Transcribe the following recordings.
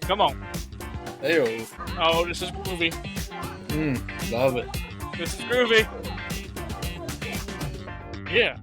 Come on. Heyo. Oh, this is groovy. Love it. This is groovy. Yeah.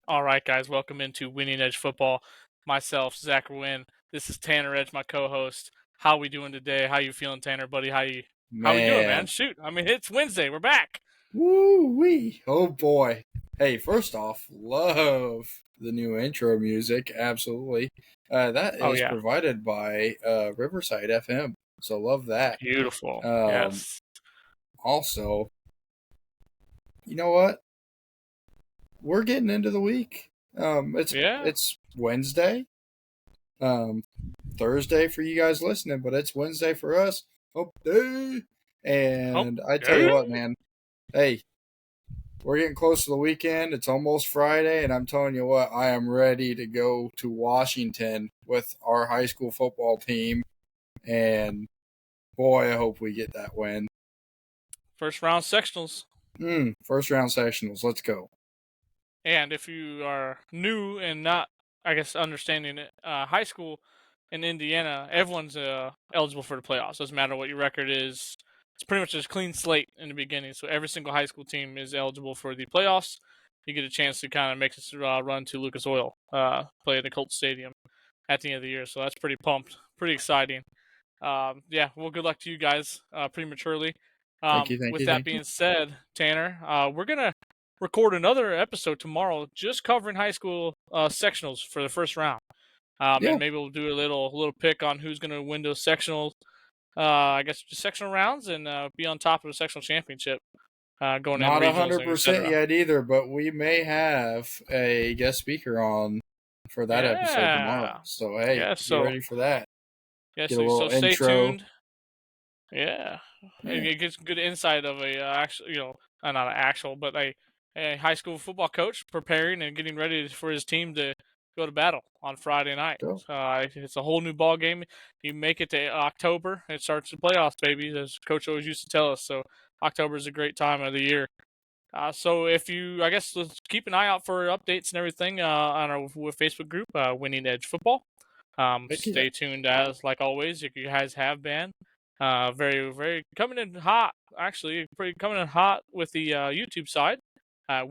All right, guys. Welcome into Winning Edge Football. Myself, Zach Wynn. This is Tanner Edge, my co-host. How we doing today? How you feeling, Tanner, buddy? How we doing, man? Shoot. I mean, it's Wednesday. We're back. Woo-wee. Oh, boy. Hey, first off, love the new intro music. Absolutely. That is provided by Riverside FM. So love that. Beautiful. Yes. Also, you know what? We're getting into the week. It's Wednesday. Thursday for you guys listening, but it's Wednesday for us. Hump day. And I tell you what, man. Hey, we're getting close to the weekend. It's almost Friday, and I'm telling you what, I am ready to go to Washington with our high school football team. And boy, I hope we get that win. First round sectionals. First round sectionals. Let's go. And if you are new and not, I guess, understanding it, high school in Indiana, everyone's eligible for the playoffs. Doesn't matter what your record is. It's pretty much just a clean slate in the beginning. So every single high school team is eligible for the playoffs. You get a chance to kind of make this run to Lucas Oil, play at the Colts Stadium at the end of the year. So that's pretty pumped, pretty exciting. Well, good luck to you guys prematurely. Thank you. With that being said, Tanner, we're going to record another episode tomorrow just covering high school sectionals for the first round. And maybe we'll do a little pick on who's going to win those sectionals. I guess just sectional rounds and be on top of the sectional championship. Going not in 100% yet either, but we may have a guest speaker on for that episode tomorrow. So hey, be ready for that. Yeah, so stay tuned. Yeah. It gets good insight of a not an actual, but a high school football coach preparing and getting ready for his team to go to battle on Friday night. It's a whole new ball game. You make it to October, it starts the playoffs, baby, as Coach always used to tell us. So October is a great time of the year. So if you, I guess, let's keep an eye out for updates and everything on our Facebook group, Winning Edge Football. Stay tuned as, like always, if you guys have been. Very, very coming in hot, actually, pretty coming in hot with the YouTube side. At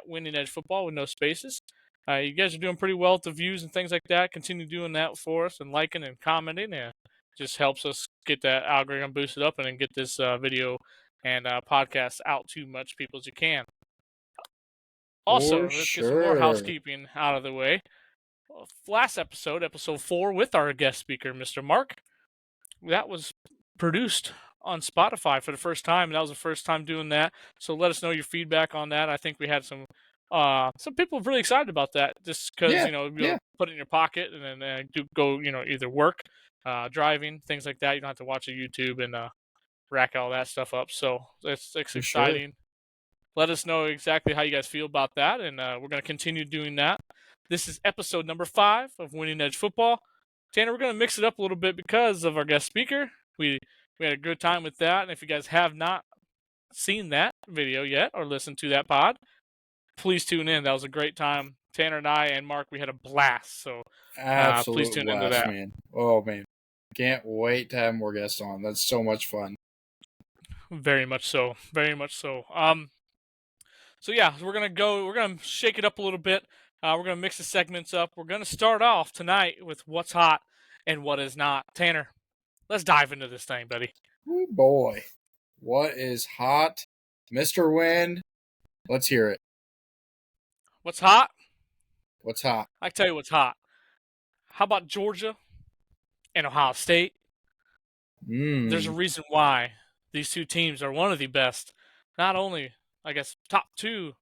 Winning Edge Football with no spaces. You guys are doing pretty well with the views and things like that. Continue doing that for us and liking and commenting. It just helps us get that algorithm boosted up and then get this video and podcast out to much people as you can. Also, let's get some more housekeeping out of the way. Last episode 4, with our guest speaker, Mr. Mark, that was produced on Spotify for the first time. That was the first time doing that. So let us know your feedback on that. I think we had some people really excited about that, just because you'll put it in your pocket and then go either work, driving, things like that. You don't have to watch a YouTube and rack all that stuff up. So it's exciting. Sure. Let us know exactly how you guys feel about that, and we're going to continue doing that. This is episode number 5 of Winning Edge Football. Tanner, we're going to mix it up a little bit because of our guest speaker. We had a good time with that, and if you guys have not seen that video yet or listened to that pod, please tune in. That was a great time. Tanner and I and Mark, we had a blast. So please tune into that. Man. Oh man, can't wait to have more guests on. That's so much fun. Very much so. Very much so. So we're gonna shake it up a little bit. We're gonna mix the segments up. We're gonna start off tonight with what's hot and what is not. Tanner, let's dive into this thing, buddy. Oh boy, what is hot, Mr. Wynn? Let's hear it. What's hot? What's hot? I can tell you what's hot. How about Georgia and Ohio State? There's a reason why these two teams are one of the best, not only, I guess, top 2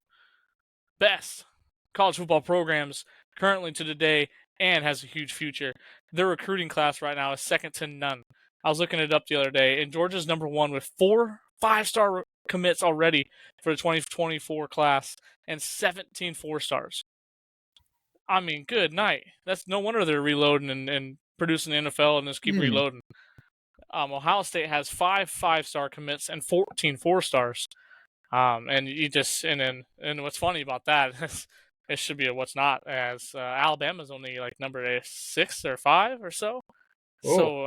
best college football programs currently to today and has a huge future. Their recruiting class right now is second to none. I was looking it up the other day, and Georgia's number 1 with 4 5-star commits already for the 2024 class and 17 4-stars. I mean, good night. That's no wonder they're reloading and producing the NFL and just keep reloading. Ohio State has 5 5-star commits and 14 4-stars. And what's funny about that is it should be a what's not, as Alabama's only like number 6 or 5 or so. Oh, So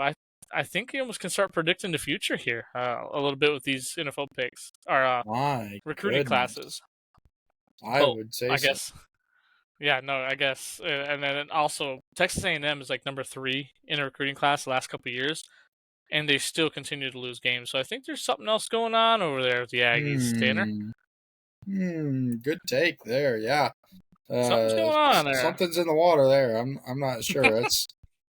I think you almost can start predicting the future here a little bit with these NFL picks or my recruiting goodness. classes. I But would say I so. guess yeah, no, I guess, and then also Texas A&M is like number 3 in a recruiting class the last couple of years, and they still continue to lose games. So I think there's something else going on over there with the Aggies, Tanner. Good take there. Yeah. Something's going on there. Something's in the water there. I'm not sure. It's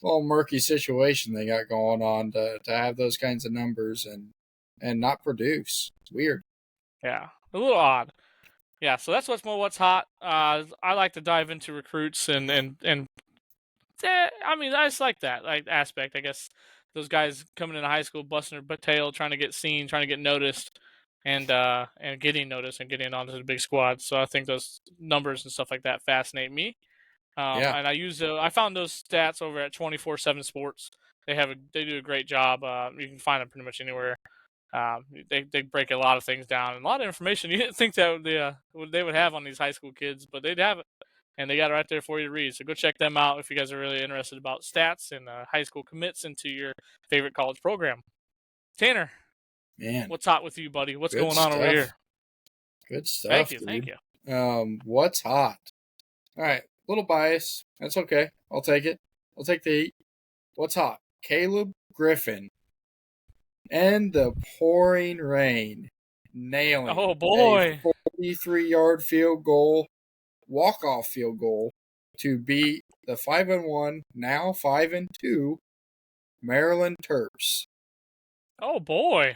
a little murky situation they got going on to have those kinds of numbers and not produce. It's weird. Yeah, a little odd. Yeah, so that's what's hot. I like to dive into recruits and I mean, I just like that aspect. I guess those guys coming into high school, busting their tail, trying to get seen, trying to get noticed, and getting noticed and getting onto the big squad. So I think those numbers and stuff like that fascinate me. Yeah. And I found those stats over at 24/7 Sports. They do a great job. You can find them pretty much anywhere. They break a lot of things down and a lot of information you didn't think that they would have on these high school kids, but they'd have it, and they got it right there for you to read. So go check them out if you guys are really interested about stats and high school commits into your favorite college program. Tanner, Man. what's hot with you, buddy? What's Good going on over stuff. here? Good Thank stuff, you, thank dude. you. What's hot? All right. Little bias. That's okay. I'll take it. I'll take the heat. What's hot? Caleb Griffin and the pouring rain, nailing Oh a boy. 43-yard field goal, walk-off field goal to beat the 5-1, now 5-2 Maryland Terps. Oh boy.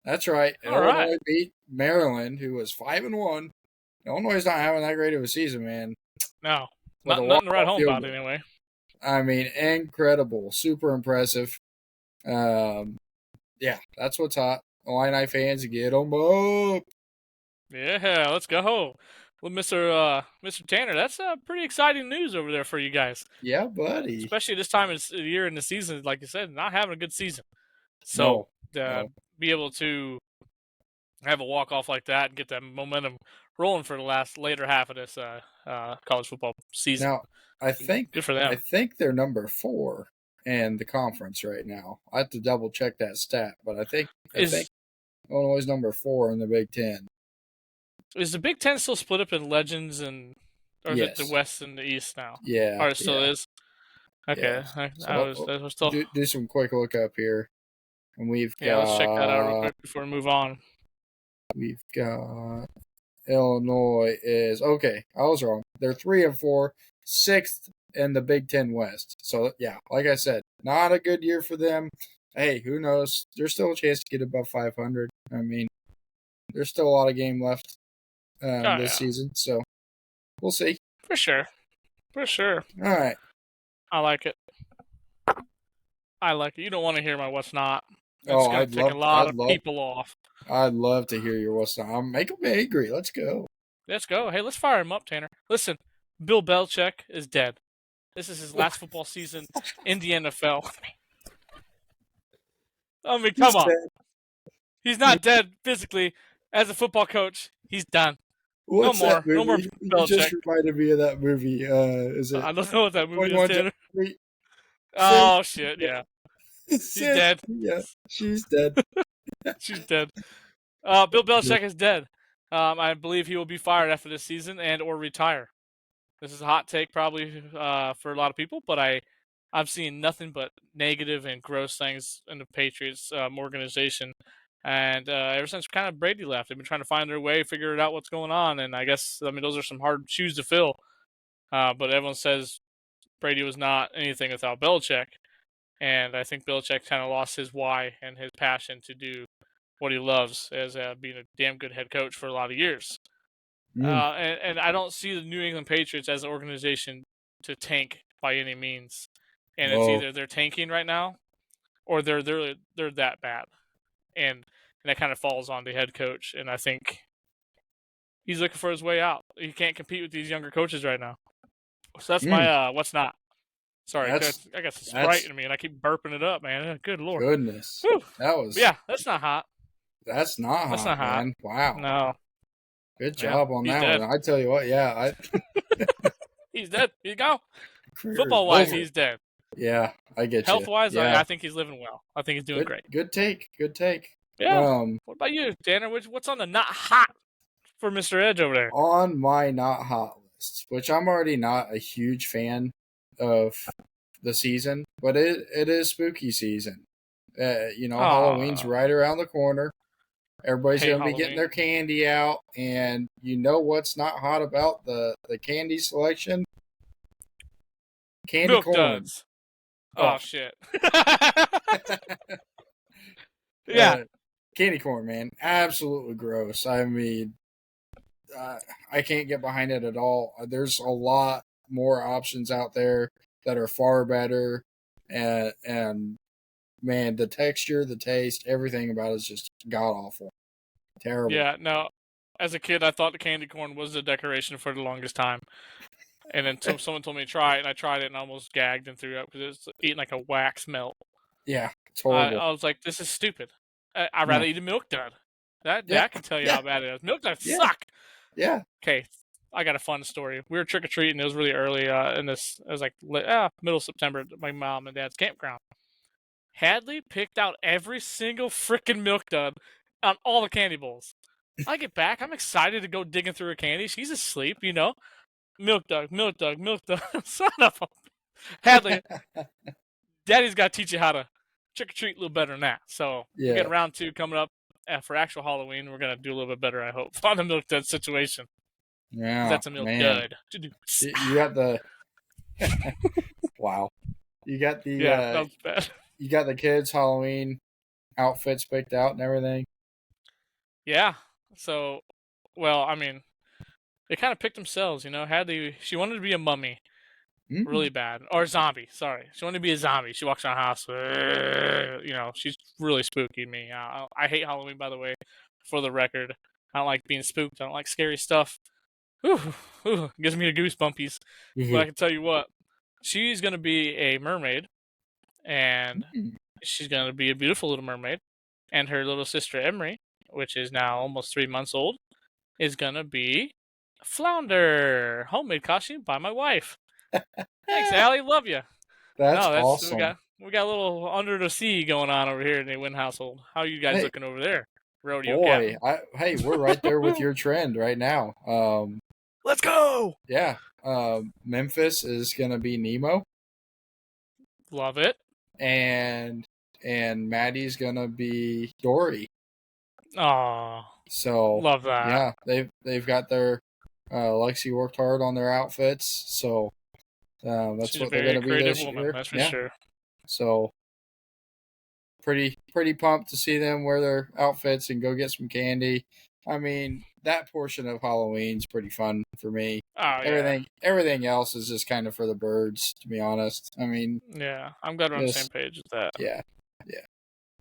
That's right. All right. Illinois beat Maryland, who was 5-1. Illinois is not having that great of a season, man. No, With a nothing to write walk-off home field about goal. anyway. I mean, incredible, super impressive. Yeah, that's what's hot. Illini fans, get them up. Yeah, let's go. Well, Mr. Tanner, that's pretty exciting news over there for you guys. Yeah, buddy. Especially this time of the year in the season, like you said, not having a good season. So No. be able to have a walk off like that and get that momentum rolling for the later half of this college football season. Now, I think good for them. they're number 4 in the conference right now. I have to double check that stat, but I think Illinois is number 4 in the Big Ten. Is the Big Ten still split up in legends or is it the West and the East now? Yeah. Or it still is? Okay. Yeah. I was still... do some quick look up here. And we've got... let's check that out real quick before we move on. We've got Illinois is... Okay, I was wrong. They're 3 and 4, 6th in the Big Ten West. So, yeah, like I said, not a good year for them. Hey, who knows? There's still a chance to get above 500. I mean, there's still a lot of game left this season, so we'll see. For sure. All right. I like it. You don't want to hear my what's not. It's going to tick a lot of people off. I'd love to hear your what's not. Make them angry. Let's go. Let's go. Hey, let's fire him up, Tanner. Listen, Bill Belichick is dead. This is his last football season in the NFL. I mean, come on. Dead. He's not dead physically. As a football coach, he's done. What's no more Belichick. You just reminded me of that movie. Is it? I don't know what that movie is, Tanner. Oh, shit, yeah. She's dead. Yeah, she's dead. She's dead. Bill Belichick is dead. I believe he will be fired after this season and or retire. This is a hot take probably for a lot of people, but I'm seeing nothing but negative and gross things in the Patriots organization. And ever since kind of Brady left, they've been trying to find their way, figure out what's going on. And I guess, those are some hard shoes to fill. But everyone says Brady was not anything without Belichick. And I think Belichick kind of lost his why and his passion to do what he loves as being a damn good head coach for a lot of years. And I don't see the New England Patriots as an organization to tank by any means. And it's either they're tanking right now or they're that bad. And that kind of falls on the head coach. And I think he's looking for his way out. He can't compete with these younger coaches right now. So that's my what's not. Sorry, I got some Sprite in me, and I keep burping it up, man. Good Lord. Goodness. Whew. That was... Yeah, that's not hot. That's not hot, man. Wow. No. Good job on he's that dead. one. I tell you what, yeah, He's dead. He's gone. career is Football-wise, over. he's dead. Yeah, I get you. Health-wise, Yeah, I think he's living well. I think he's doing great. good take. Good take. Yeah. What about you, Tanner? What's on the not hot for Mr. Edge over there? On my not hot list, which I'm already not a huge fan of the season, but it is spooky season. Halloween's Ah, right around the corner. Everybody's hate going to be getting Halloween. their candy out, and you know what's not hot about the candy selection? Candy Milk corn. duds. Oh, Oh shit. Yeah. Candy corn, man, absolutely gross. I mean, I can't get behind it at all. There's a lot more options out there that are far better, and man, the texture, the taste, everything about it is just god awful, terrible. Yeah. No. As a kid, I thought the candy corn was a decoration for the longest time, and then someone told me to try it, and I tried it, and I almost gagged and threw up because it's eating like a wax melt. Yeah, it's I, horrible. I was like, this is stupid. I'd No. rather eat a milk dud. That can tell you Yeah, how bad it is. Milk duds yeah, suck. yeah. Okay, I got a fun story. We were trick or treating. It was really early in this. It was like middle September at my mom and dad's campground. Hadley picked out every single freaking milk dud on all the candy bowls. I get back. I'm excited to go digging through her candy. She's asleep, you know. Milk dud, milk dud, milk dud. Son of a Hadley. Daddy's got to teach you how to trick or treat a little better than that. So we Yeah, got round 2 coming up for actual Halloween. We're gonna do a little bit better, I hope, on the milk dud situation. yeah, That's a milk man. dud. You got the wow. You got the Yeah, that was bad. you got the kids' Halloween outfits picked out and everything. Yeah. So, well, I mean, they kind of picked themselves, you know. She wanted to be a mummy, really bad, or a zombie. Sorry, she wanted to be a zombie. She walks around the house, you know. She's really spooky to me. I hate Halloween, by the way, for the record. I don't like being spooked. I don't like scary stuff. Whew, gives me the goosebumpies. But I can tell you what, she's gonna be a mermaid, and she's gonna be a beautiful little mermaid. And her little sister Emery, which is now almost 3 months old, is gonna be a flounder, homemade costume by my wife. Thanks, Allie. Love you. That's No, awesome. we got a little under the sea going on over here in the Wynn household. How are you guys Hey, looking over there, rodeo boy, captain? hey, we're right there with your trend right now. Let's go. Yeah, Memphis is gonna be Nemo, Love it. and Maddie's gonna be Dory. Aw, So love that. yeah, they've got their Lexi worked hard on their outfits, so that's She's a what they're very gonna be creative this woman, year. that's for Yeah, sure. so pretty pumped to see them wear their outfits and go get some candy. I mean, that portion of Halloween's pretty fun for me. Oh yeah, Everything else is just kind of for the birds, to be honest. I mean, yeah. I'm glad we're on the same just page with that. yeah,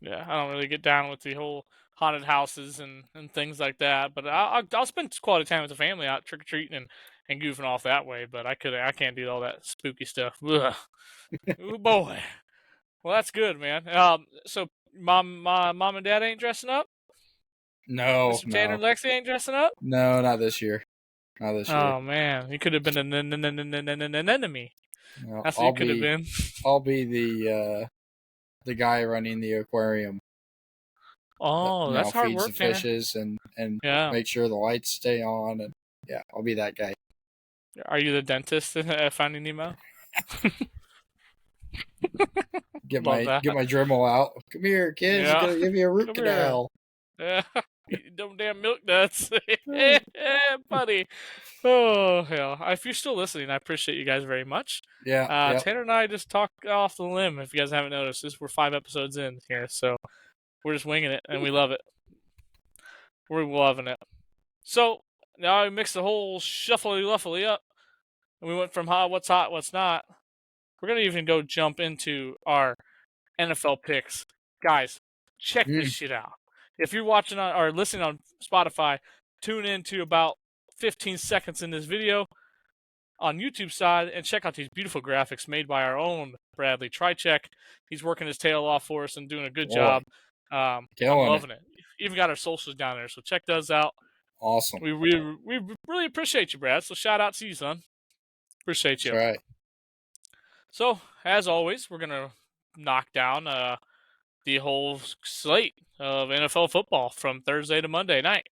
Yeah, I don't really get down with the whole haunted houses and things like that. But I'll spend quality time with the family out trick or treating and goofing off that way. But I can't do all that spooky stuff. Ugh. Ooh boy. Well, that's good, man. So mom and dad ain't dressing up. no, Mr. Tanner no, and Lexi ain't dressing up. no, not this year, not this year. Oh man, you could have been an enemy. No, That's what you could have been. I'll be the guy running the aquarium. That, Oh, that's hard feeds the work, Tanner. fishes and Yeah. make sure the lights stay on, and yeah, I'll be that guy. Are you the dentist at Finding Nemo? Get Love my that. Dremel out. Come here, kids. Yeah. Gonna give you a root Come canal. here. Yeah. Eat them damn milk nuts. Yeah, buddy. Oh, hell. If you're still listening, I appreciate you guys very much. Yeah, Tanner and I just talk off the limb, if you guys haven't noticed. We're 5 episodes in here, so we're just winging it, and we love it. We're loving it. So, now I mixed the whole shuffly-luffly up, and we went from what's hot, what's not. We're going to even go jump into our NFL picks. Guys, check this shit out. If you're watching or listening on Spotify, tune in to about 15 seconds in this video on YouTube side and check out these beautiful graphics made by our own Bradley Trycheck. He's working his tail off for us and doing a good job. I'm loving it. Even got our socials down there, so check those out. Awesome. We really appreciate you, Brad. So shout out to you, son. Appreciate That's you. right. So as always, we're gonna knock down the whole slate of NFL football from Thursday to Monday night.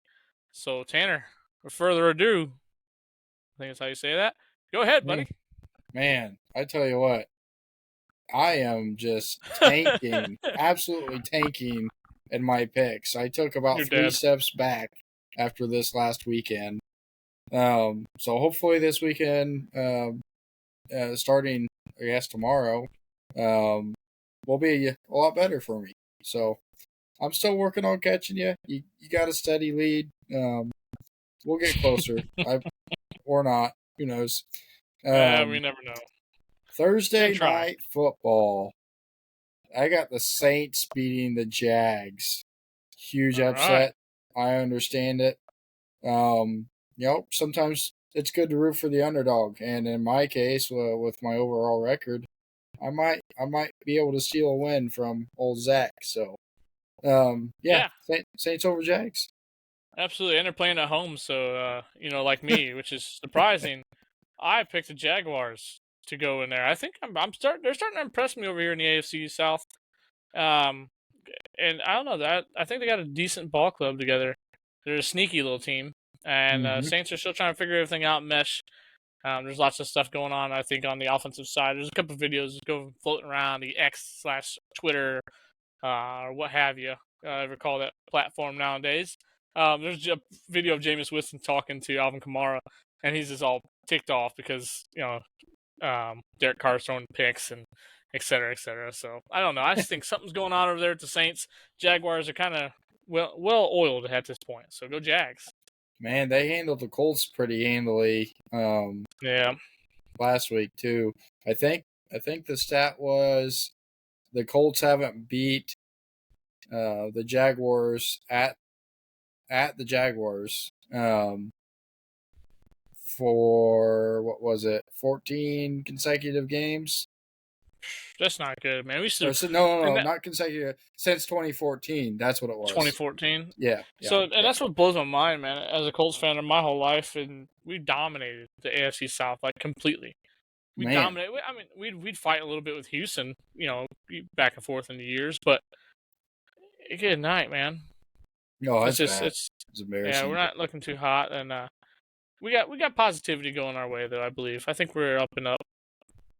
So Tanner, without further ado, I think that's how you say that. Go ahead, buddy. Man, I tell you what, I am just tanking, absolutely tanking in my picks. I took about You're 3 dead. steps back after this last weekend. So hopefully this weekend, starting I guess tomorrow, will be a lot better for me. So I'm still working on catching you. You got a steady lead. We'll get closer. Or not. Who knows? We never know. Thursday Gonna try. night football. I got the Saints beating the Jags. Huge All right. upset. I understand it. Sometimes it's good to root for the underdog, and in my case, with my overall record, I might be able to steal a win from old Zach. So, Yeah, Saints over Jags. absolutely. And they're playing at home, so like me, which is surprising. I picked the Jaguars to go in there. I think they're starting to impress me over here in the AFC South. Um, and I don't know that I think they got a decent ball club together. They're a sneaky little team, and Mm-hmm. Saints are still trying to figure everything out. Mesh. There's lots of stuff going on. I think on the offensive side, there's a couple of videos go floating around the X/Twitter, or what have you. Ever call that platform nowadays? There's a video of Jameis Winston talking to Alvin Kamara, and he's just all ticked off because Derek Carr's throwing picks and et cetera, et cetera. So I don't know. I just think something's going on over there at the Saints. Jaguars are kind of well oiled at this point. So go Jags. Man, they handled the Colts pretty handily. Yeah. Last week too. I think the stat was the Colts haven't beat the Jaguars at the Jaguars for what was it, 14 consecutive games? That's not good, man. We should. No, not consecutive. Since 2014, that's what it was. 2014. Yeah. So, and that's what blows my mind, man. As a Colts fan of my whole life, and we dominated the AFC South like completely. We dominated. I mean, we'd fight a little bit with Houston, back and forth in the years, but good night, man. No, it's just bad. It's embarrassing. Yeah, we're not looking too hot, and we got positivity going our way, though. I believe. I think we're up and up.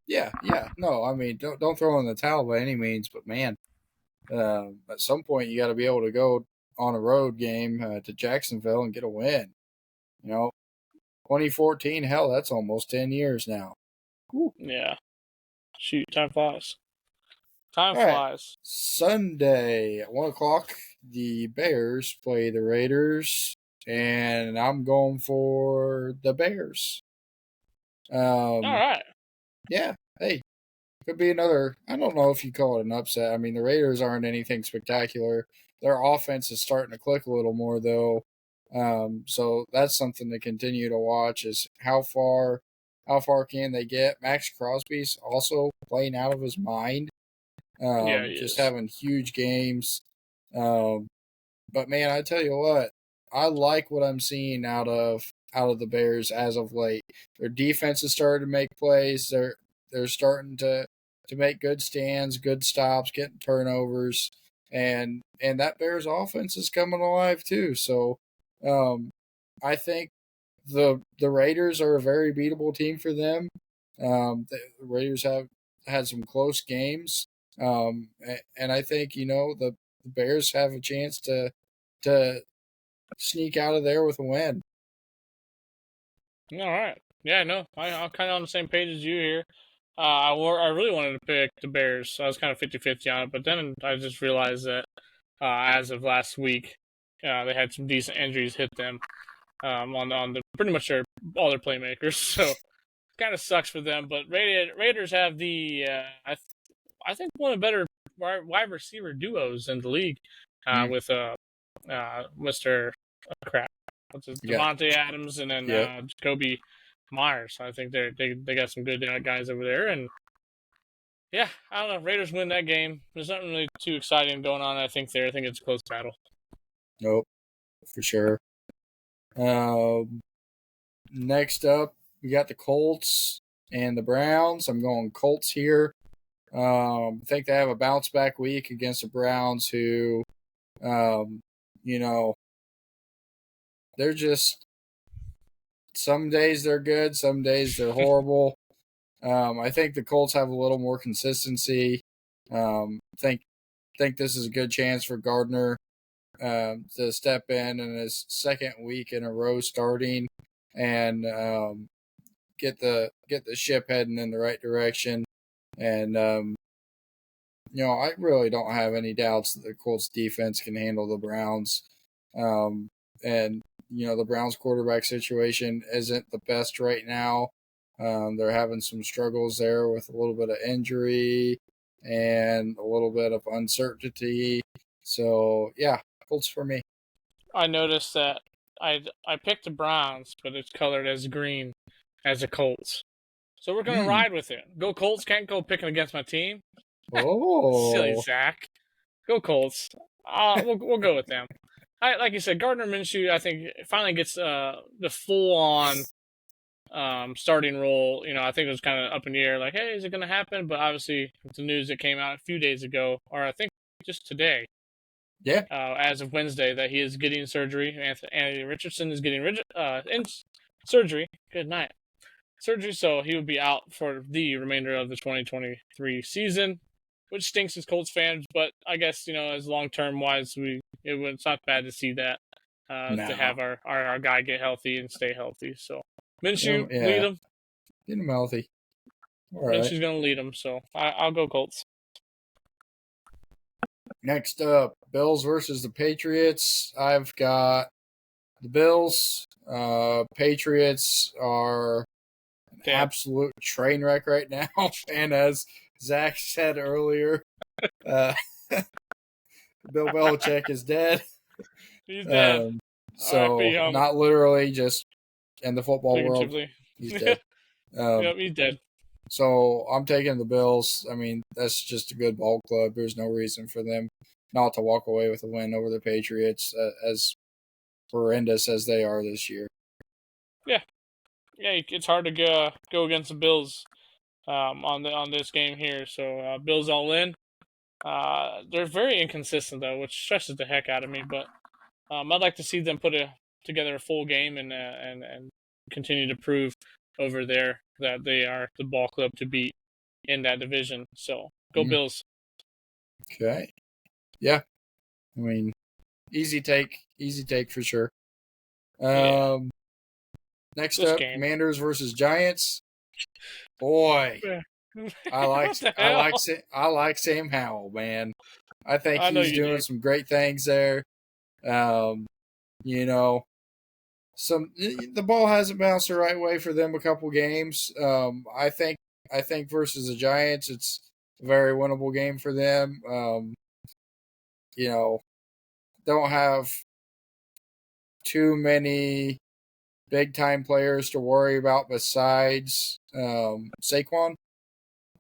Yeah. No, I mean, don't throw in the towel by any means, but man, at some point you got to be able to go on a road game to Jacksonville and get a win. 2014, hell, that's almost 10 years now. Woo. Yeah. Shoot, time flies. Time All flies. Right. Sunday at 1:00, the Bears play the Raiders, and I'm going for the Bears. All right. Yeah. Hey, could be another. I don't know if you call it an upset. I mean, the Raiders aren't anything spectacular. Their offense is starting to click a little more, though. So that's something to continue to watch. Is how far can they get? Max Crosby's also playing out of his mind. Just having huge games. But man, I tell you what, I like what I'm seeing out of the Bears as of late. Their defense has started to make plays. They're starting to make good stands, good stops, getting turnovers, and that Bears offense is coming alive too. So, I think the Raiders are a very beatable team for them. The Raiders have had some close games, and I think the Bears have a chance to sneak out of there with a win. All right. Yeah, no, I'm kind of on the same page as you here. I really wanted to pick the Bears, so I was kind of 50-50 on it, but then I just realized that as of last week, they had some decent injuries hit them on the pretty much all their playmakers, so kind of sucks for them. But Raiders have the I think one of the better wide receiver duos in the league with Mr. Crap. Devontae Adams and then Jacoby Myers. I think they got some good guys over there, and yeah, I don't know. Raiders win that game. There's nothing really too exciting going on. I think it's a close battle. Nope, for sure. Next up, we got the Colts and the Browns. I'm going Colts here. I think they have a bounce back week against the Browns, who, you know, they're just, some days they're good, some days they're horrible. I think the Colts have a little more consistency. Think this is a good chance for Gardner to step in his second week in a row starting and get the ship heading in the right direction. And I really don't have any doubts that the Colts defense can handle the Browns. And the Browns quarterback situation isn't the best right now. They're having some struggles there with a little bit of injury and a little bit of uncertainty. So, yeah, Colts for me. I noticed that I picked the Browns, but it's colored as green as the Colts. So we're going to ride with it. Go Colts. Can't go picking against my team. Oh. Silly Zach. Go Colts. We'll go with them. Like you said, Gardner Minshew, I think, finally gets the full-on starting role. I think it was kind of up in the air, like, hey, is it going to happen? But obviously, it's the news that came out a few days ago, or I think just today. Yeah. As of Wednesday, that he is getting surgery. Anthony Richardson is getting in surgery. Good night. Surgery, so he would be out for the remainder of the 2023 season, which stinks as Colts fans. But I guess as long-term wise, it's not bad to see that to have our guy get healthy and stay healthy. So Minshew, lead him. Get him healthy. All right. Minshew's going to lead him, so I'll go Colts. Next up, Bills versus the Patriots. I've got the Bills. Patriots are an absolute train wreck right now. And as Zach said earlier, Bill Belichick is dead. He's dead. So not literally, just in the football world, he's dead. Yep, he's dead. So I'm taking the Bills. I mean, that's just a good ball club. There's no reason for them not to walk away with a win over the Patriots, as horrendous as they are this year. Yeah, it's hard to go against the Bills on this game here. So Bills all in. They're very inconsistent though, which stresses the heck out of me. But I'd like to see them put together a full game and continue to prove over there that they are the ball club to beat in that division. So go Bills. Okay. Yeah. I mean, easy take for sure. Next up, game. Commanders versus Giants. Boy, I like Sam Howell, man. I think he's doing some great things there. The ball hasn't bounced the right way for them a couple games. I think versus the Giants, it's a very winnable game for them. Don't have too many big time players to worry about besides Saquon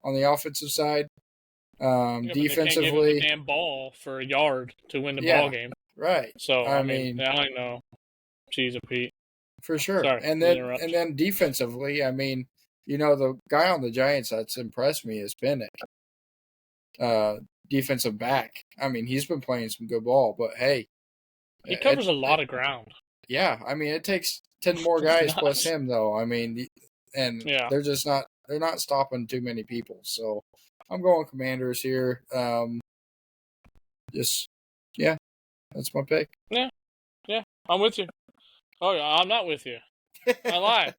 on the offensive side. Defensively, they can't give him the damn ball for a yard to win the ball game. Right. So I mean, I know. Jeez, Pete. For sure. Sorry, and then defensively, I mean, the guy on the Giants that's impressed me is Bennett. Defensive back. I mean, he's been playing some good ball, but hey, he covers a lot of ground. Yeah, I mean, it takes 10 more guys plus him, though. I mean, and they're just not stopping too many people. So I'm going Commanders here. That's my pick. Yeah, I'm with you. Oh, I'm not with you. I lied.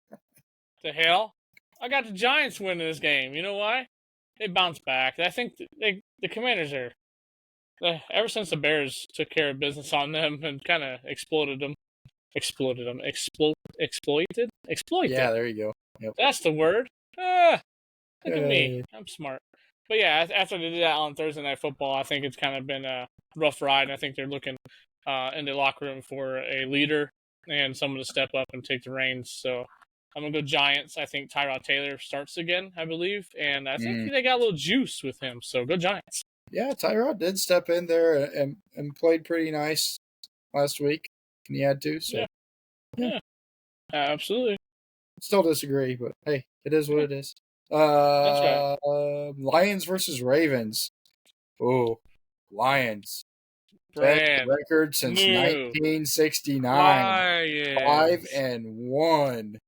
The hell? I got the Giants winning this game. You know why? They bounced back. I think the Commanders are. Ever since the Bears took care of business on them and kind of exploited them. Exploited. Yeah, there you go. Yep. That's the word. Look at me. I'm smart. But yeah, after they did that on Thursday Night Football, I think it's kind of been a rough ride. I think they're looking in the locker room for a leader and someone to step up and take the reins. So I'm going to go Giants. I think Tyrod Taylor starts again, I believe. And I think they got a little juice with him. So go Giants. Yeah, Tyrod did step in there and played pretty nice last week. And he had to. So Yeah, absolutely. Still disagree, but hey, it is what it is. That's right. Lions versus Ravens. Oh, Lions. Best Brand record since new 1969. Five Lions. and one.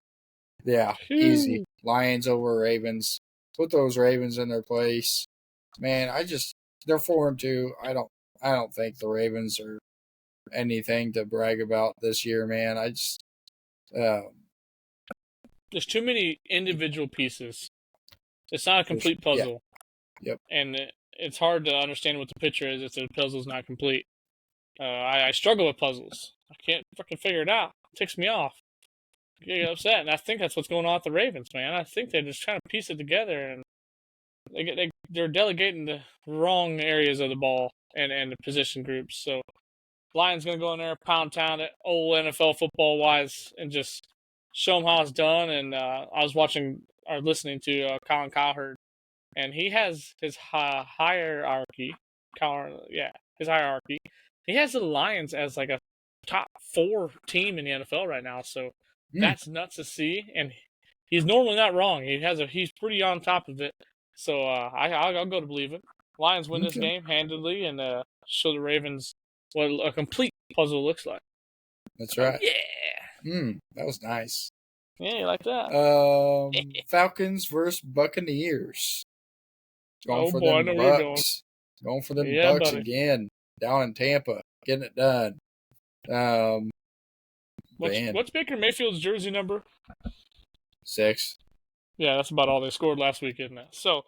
Yeah, easy. Phew. Lions over Ravens. Put those Ravens in their place. Man, they're 4-2. I don't think the Ravens are anything to brag about this year, man. Um, There's too many individual pieces. It's not a complete yeah, puzzle, yep. and it's hard to understand what the picture is if the puzzle's not complete. I struggle with puzzles. I can't fucking figure it out. It ticks me off. I get upset, and I think that's what's going on with the Ravens, man. I think they're just trying to piece it together, and they're delegating the wrong areas of the ball and the position groups. So Lions gonna go in there, pound town it, old NFL football wise, and just show them how it's done. And I was watching or listening to Colin Cowherd, and he has his hierarchy. His hierarchy. He has the Lions as like a top 4 team in the NFL right now. So Mm, that's nuts to see, and he's normally not wrong. He's pretty on top of it. So I'll go to believe it. Lions win this okay, game handedly and show the Ravens what a complete puzzle looks like. that's Oh right. yeah, That was nice. yeah, you like that? Falcons versus Buccaneers. Going Oh for boy, I them know where you're going. Bucks. Going for them Yeah, Bucks buddy. again. Down in Tampa. Getting it done. Man, What's Baker Mayfield's jersey number? 6. Yeah, that's about all they scored last week, isn't it? So,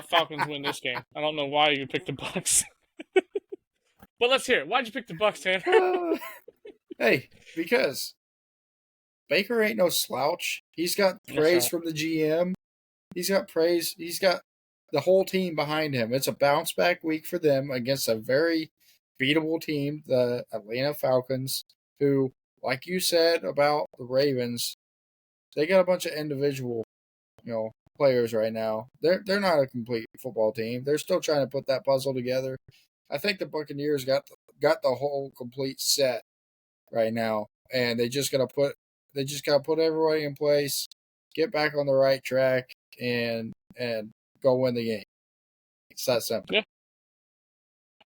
Falcons win this game. I don't know why you picked the Bucks, but let's hear it. Why'd you pick the Bucks, Tanner? Hey, because Baker ain't no slouch. He's got That's praise right. from the GM. He's got praise. He's got the whole team behind him. It's a bounce back week for them against a very beatable team, the Atlanta Falcons, who, like you said about the Ravens, they got a bunch of individual, players right now. They're not a complete football team. They're still trying to put that puzzle together. I think the Buccaneers got the whole complete set right now, and they just gotta put everybody in place, get back on the right track, and go win the game. It's that simple. Yeah,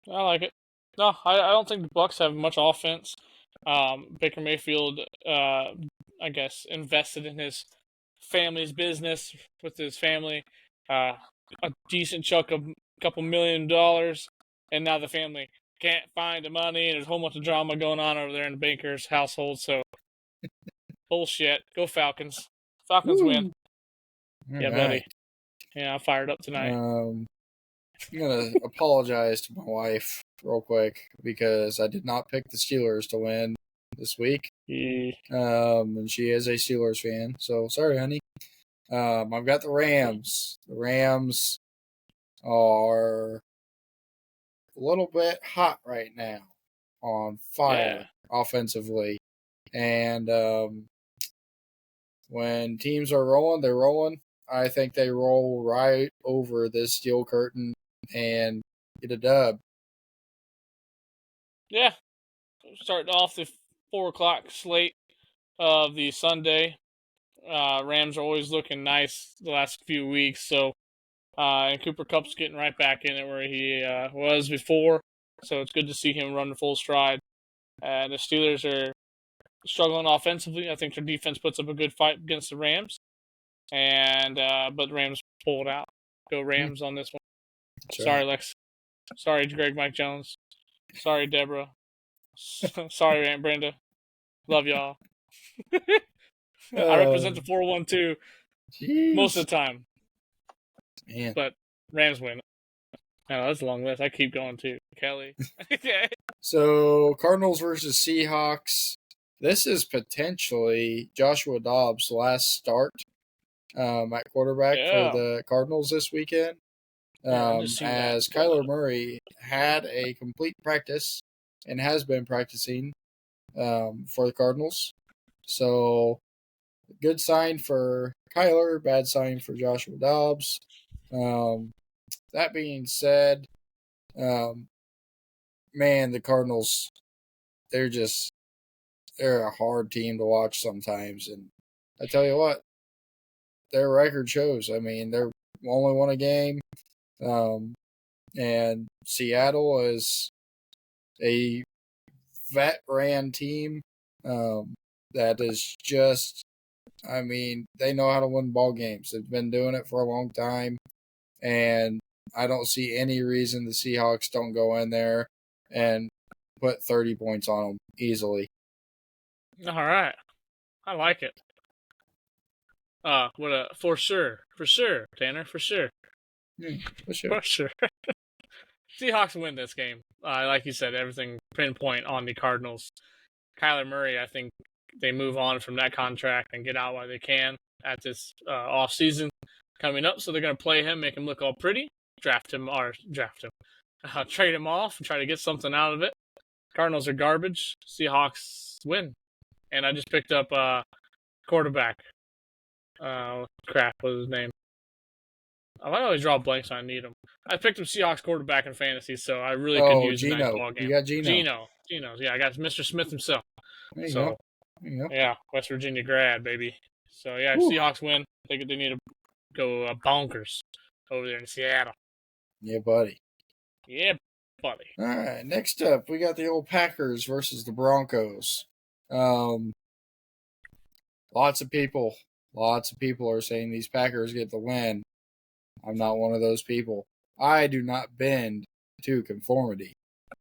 I like it. No, I don't think the Bucks have much offense. Baker Mayfield, I guess, invested in his family's business with his family, uh, a decent chunk of couple $1 million, and now the family can't find the money, and there's a whole bunch of drama going on over there in the Baker's household. So bullshit. Go Falcons. Falcons win. Woo! All Yeah, right. buddy. Yeah, I'm fired up tonight. I'm gonna apologize to my wife real quick because I did not pick the Steelers to win this week. Yeah. And she is a Steelers fan, so sorry, honey. I've got the Rams. The Rams are a little bit hot right now, on Yeah. fire offensively, and when teams are rolling, they're rolling. I think they roll right over this steel curtain and get a dub. Yeah. Starting off the 4 o'clock slate of the Sunday. Rams are always looking nice the last few weeks, so and Cooper Cup's getting right back in it where he was before, so it's good to see him run full stride. The Steelers are struggling offensively. I think their defense puts up a good fight against the Rams, and but the Rams pulled out. Go Rams on this one. That's Sorry, right. Lex. Sorry, Greg Mike Jones. Sorry, Deborah. Sorry, Aunt Brenda. Love y'all. I represent the 412 most of Jeez, the time, man. but Rams win. I know that's a long list. I keep going too. Kelly. Okay. So Cardinals versus Seahawks. This is potentially Joshua Dobbs' last start at quarterback for Yeah. the Cardinals this weekend. Yeah, I just seen that. As Kyler Murray had a complete practice and has been practicing for the Cardinals. So, good sign for Kyler, bad sign for Joshua Dobbs. That being said, um, man, the Cardinals, they're just they're a hard team to watch sometimes. And I tell you what, their record shows. I mean, they're only won a game. And Seattle is a vet-ran team that is just, I mean, they know how to win ball games. They've been doing it for a long time, and I don't see any reason the Seahawks don't go in there and put 30 points on them easily. All right, I like it. For sure, Tanner, for sure. For sure. For sure. Seahawks win this game. Like you said, everything pinpoint on the Cardinals. Kyler Murray, I think they move on from that contract and get out while they can at this off season coming up. So they're going to play him, make him look all pretty, trade him off, and try to get something out of it. Cardinals are garbage. Seahawks win. And I just picked up quarterback. What was his name? I might always draw blanks when I need him. I picked up Seahawks quarterback in fantasy, so I really could use a nice ball game. You got Geno. Yeah, I got Mr. Smith himself. There you go. Yeah, West Virginia grad, baby. So, yeah, Seahawks win. They need to go bonkers over there in Seattle. Yeah, buddy. All right, next up, we got the old Packers versus the Broncos. Lots of people are saying these Packers get the win. I'm not one of those people. I do not bend to conformity.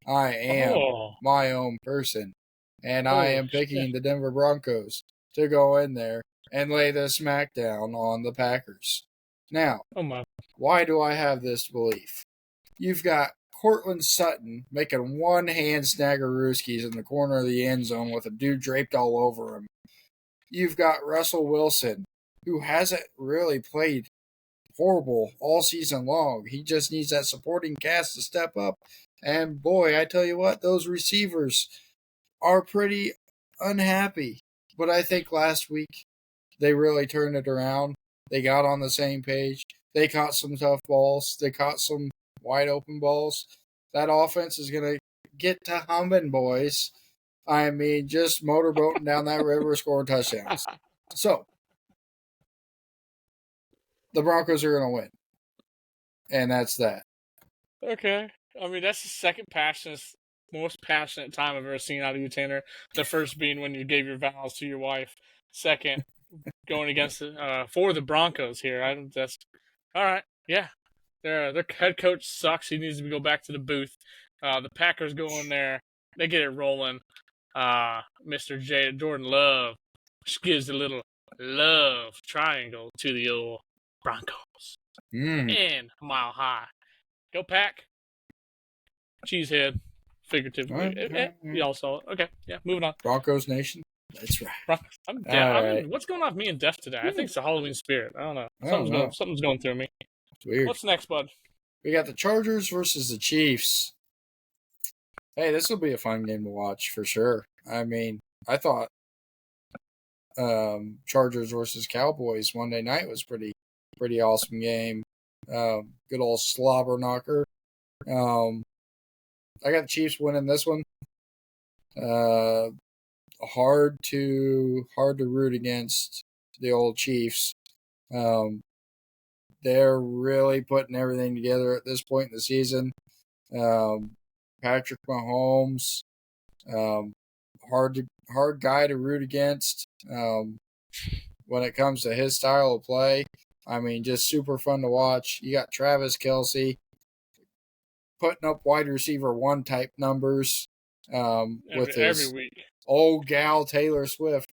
I am my own person. And I am picking the Denver Broncos to go in there and lay the smackdown on the Packers. Now, why do I have this belief? You've got Cortland Sutton making one-hand snaggerooskies in the corner of the end zone with a dude draped all over him. You've got Russell Wilson, who hasn't really played horrible all season long. He just needs that supporting cast to step up. And boy, I tell you what, those receivers are pretty unhappy. But I think last week they really turned it around. They got on the same page. They caught some tough balls. They caught some wide open balls. That offense is going to get to humming, boys. I mean, just motorboating down that river, scoring touchdowns. So, the Broncos are going to win. And that's that. Okay. I mean, that's the second most passionate time I've ever seen out of you, Tanner. The first being when you gave your vows to your wife. Second, going against for the Broncos here. That's all right. Yeah, their head coach sucks. He needs to go back to the booth. The Packers go in there. They get it rolling. Mr. Jordan Love gives a little love triangle to the old Broncos. And Mile High. Go Pack. Cheesehead. Figuratively. Y'all saw it. Okay, yeah, moving on. Broncos Nation. That's right. I'm deaf. What's going on with me and deaf today? I think it's the Halloween spirit. I don't know. Something's going through me. It's weird. What's next, bud? We got the Chargers versus the Chiefs. Hey, this will be a fun game to watch for sure. I mean, I thought Chargers versus Cowboys Monday night was pretty awesome game. Good old slobber knocker. I got the Chiefs winning this one. Hard to root against the old Chiefs. They're really putting everything together at this point in the season. Patrick Mahomes, hard guy to root against. When it comes to his style of play, I mean, just super fun to watch. You got Travis Kelce putting up wide receiver 1 type numbers with his every week. Old gal Taylor Swift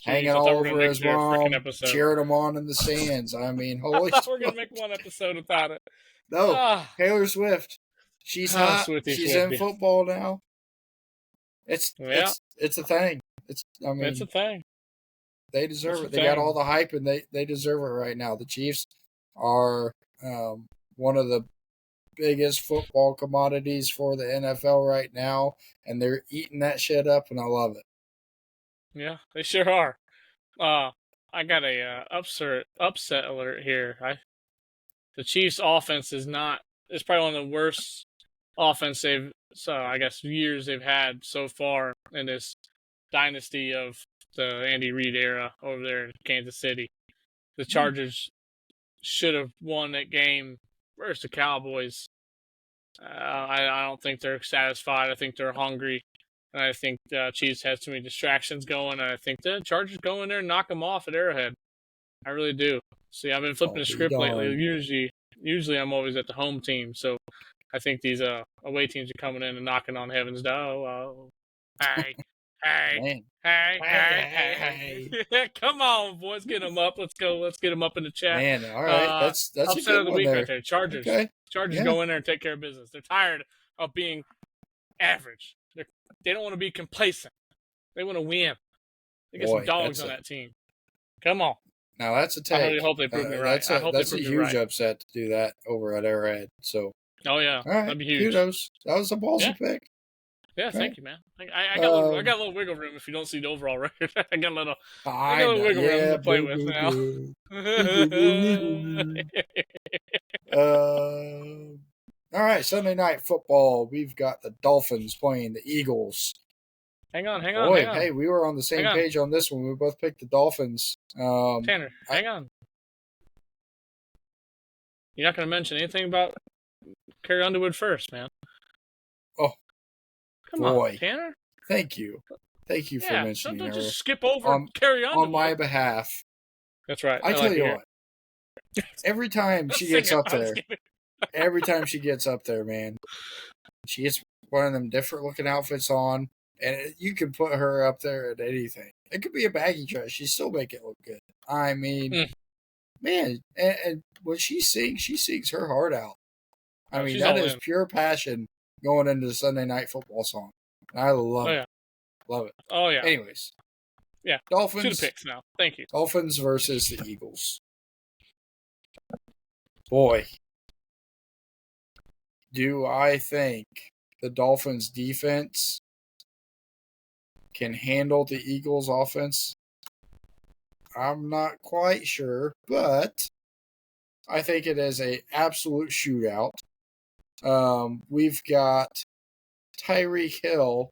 hanging all over his mom, cheering him on in the stands. I mean, holy shit. We're going to make one episode without it. No, Taylor Swift. She's hot. She's in football now. It's a thing. It's a thing. They deserve it. They got all the hype, and they deserve it right now. The Chiefs are one of the biggest football commodities for the NFL right now, and they're eating that shit up, and I love it. Yeah, they sure are. I got a upset alert here. The Chiefs' offense is probably one of the worst offense years they've had so far in this dynasty of the Andy Reid era over there in Kansas City. The Chargers should have won that game versus the Cowboys. I don't think they're satisfied. I think they're hungry. And I think the Chiefs had too many distractions going. And I think the Chargers go in there and knock them off at Arrowhead. I really do. See, I've been flipping the script lately. Usually I'm always at the home team. So I think these away teams are coming in and knocking on heaven's door. Hey. Come on, boys, get them up. Let's go. Let's get them up in the chat. Man, all right. That's upset a good of the one week there. right there. Chargers. Okay. Chargers go in there and take care of business. They're tired of being average. They don't want to be complacent. They want to win. They get some dogs on that team. Come on. Now that's a take. I really hope they prove me right. That's a huge upset to do that over at Arrowhead. So. Oh yeah, all right. That'd be huge. Kudos. That was a ballsy pick. Yeah, thank you, man. I got a little wiggle room if you don't see the overall record. I got a little wiggle room to play with now. All right, Sunday Night Football. We've got the Dolphins playing the Eagles. Hang on. Hey, we were on the same page on this one. We both picked the Dolphins. Tanner, hang on. You're not going to mention anything about Carrie Underwood first, man. Oh, come on, Tanner. Thank you for mentioning her. Don't just skip over Carrie Underwood on my behalf. That's right. I tell you what. Every time she gets up there, man, she gets one of them different looking outfits on, and you can put her up there at anything. It could be a baggy dress. She still make it look good. I mean, man, and when she sings her heart out. I mean, that is pure passion going into the Sunday Night Football song. I love it. Love it. Oh, yeah. Anyways. Yeah. Dolphins. 2 picks now. Thank you. Dolphins versus the Eagles. Boy. Do I think the Dolphins defense can handle the Eagles offense? I'm not quite sure, but I think it is an absolute shootout. We've got Tyreek Hill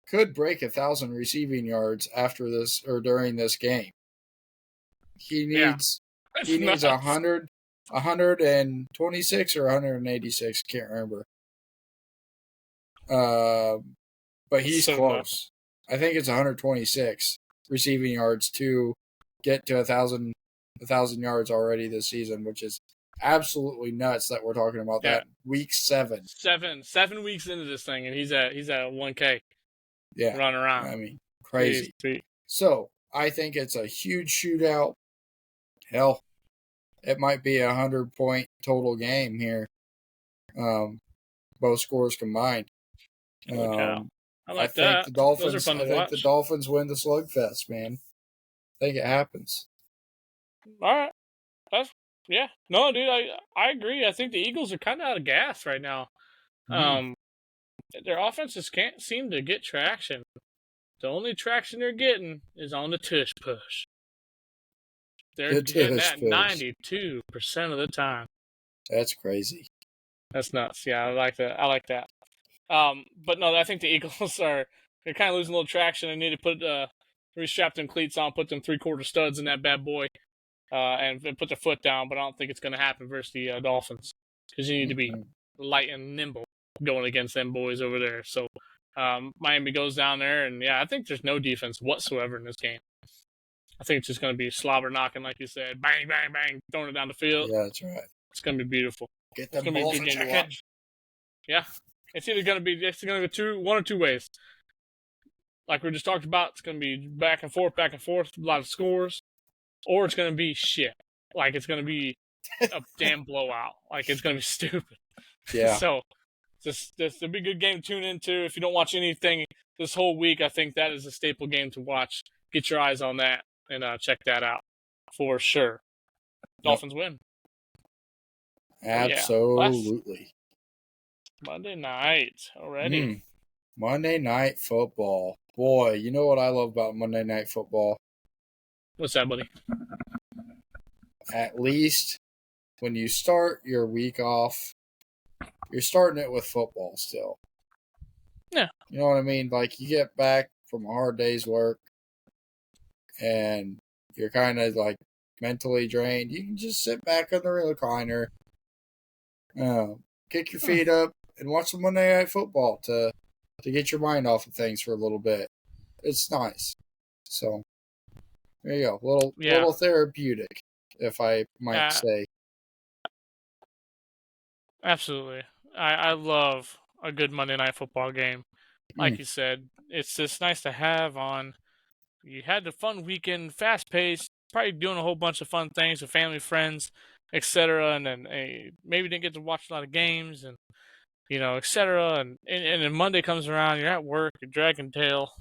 could break 1,000 receiving yards after this or during this game. He needs 126 or 186, can't remember. But he's close. I think it's 126 receiving yards to get to 1,000 yards already this season, which is absolutely nuts that we're talking about that week 7. 7 weeks into this thing, and he's at 1K. Yeah, running around. I mean, crazy. So I think it's a huge shootout. Hell, it might be 100-point total game here. Both scores combined. I think the Dolphins. I think the Dolphins win the slugfest, man. I think it happens. All right. No, dude, I agree. I think the Eagles are kind of out of gas right now. Their offenses can't seem to get traction. The only traction they're getting is on the tush push. They're getting that 92% of the time. That's crazy. That's nuts. Yeah, I like that. But no, I think the Eagles they're kind of losing a little traction. They need to put restrap them cleats on, put them 3/4 studs in that bad boy, and put their foot down. But I don't think it's going to happen versus the Dolphins because you need to be light and nimble going against them boys over there. So Miami goes down there, and I think there's no defense whatsoever in this game. I think it's just going to be slobber knocking, like you said, bang, bang, bang, throwing it down the field. Yeah, that's right. It's going to be beautiful. Get them balls in check. Yeah, it's either going to go one or two ways. Like we just talked about, it's going to be back and forth, a lot of scores, or it's going to be shit. Like it's going to be a damn blowout. Like it's going to be stupid. Yeah. So this will be a good game to tune into. If you don't watch anything this whole week, I think that is a staple game to watch. Get your eyes on that and check that out for sure. Dolphins win. Absolutely. Monday night already. Monday Night Football. Boy, you know what I love about Monday Night Football? What's that, buddy? At least when you start your week off, you're starting it with football still. Yeah. You know what I mean? Like, you get back from a hard day's work and you're kind of like mentally drained. You can just sit back on the recliner, kick your feet up, and watch some Monday Night Football to get your mind off of things for a little bit. It's nice. So there you go, little therapeutic, if I might say. Absolutely. I love a good Monday Night Football game. Like Mm. you said, it's just nice to have on. You had a fun weekend, fast paced, probably doing a whole bunch of fun things with family, friends, etc. And then maybe didn't get to watch a lot of games and etc. And then Monday comes around, you're at work, you're dragging tail,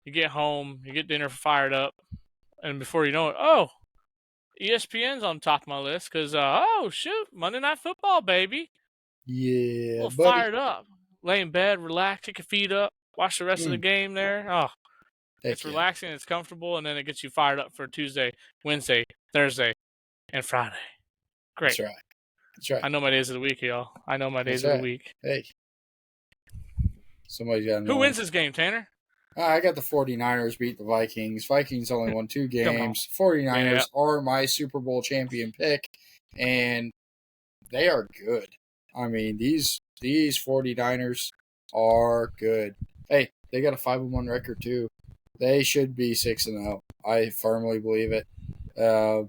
you get home, you get dinner fired up, and before you know it, oh, ESPN's on top of my list because oh shoot, Monday Night Football, baby. A Yeah, little buddy. fired up. Lay in bed, relax, kick your feet up, watch the rest of the game there. Oh, it's Heck yeah. relaxing, it's comfortable, and then it gets you fired up for Tuesday, Wednesday, Thursday, and Friday. Great. That's right. That's right. I know my days of the week, y'all. I know my days That's of the right. week. Hey. Somebody's got to know. Who wins this game, Tanner? I got the 49ers beat the Vikings. Vikings only won 2 games. 49ers are my Super Bowl champion pick, and they are good. I mean, these 49ers are good. Hey, they got a 5-1 record too. They should be 6-0. I firmly believe it. Little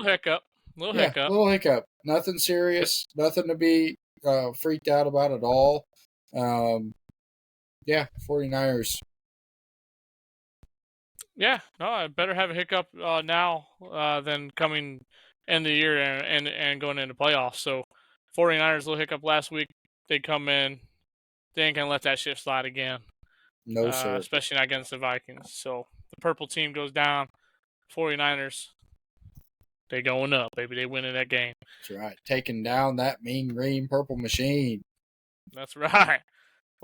hiccup. Little hiccup. Nothing serious. Nothing to be freaked out about at all. 49ers. Yeah, no, I better have a hiccup now than coming end of the year and going into playoffs. So 49ers little hiccup last week. They come in. They ain't going to let that shit slide again. No, sir. Especially not against the Vikings. So the purple team goes down. 49ers, they going up, baby. They winning that game. That's right. Taking down that mean green purple machine. That's right.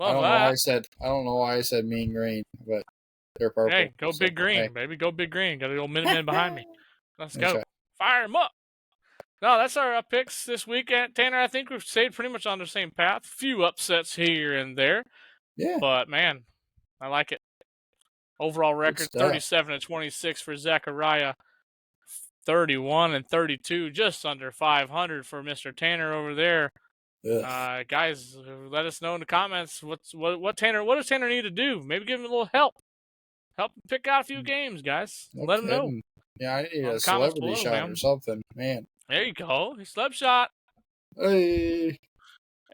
I don't know why I said mean green, but they're purple. Hey, go big green, baby. Go big green. Got the old Minutemen behind me. Let's go. Right. Fire them up. No, that's our picks this weekend. Tanner, I think we've stayed pretty much on the same path. Few upsets here and there. Yeah. But, man, I like it. Overall record, 37-26 for Zachariah. 31-32, just under 500 for Mr. Tanner over there. Guys, let us know in the comments what does Tanner need to do? Maybe give him a little help. Help him pick out a few games, guys. Let him know. Yeah, I need a celebrity shot or something, man. There you go. Celeb shot. Hey.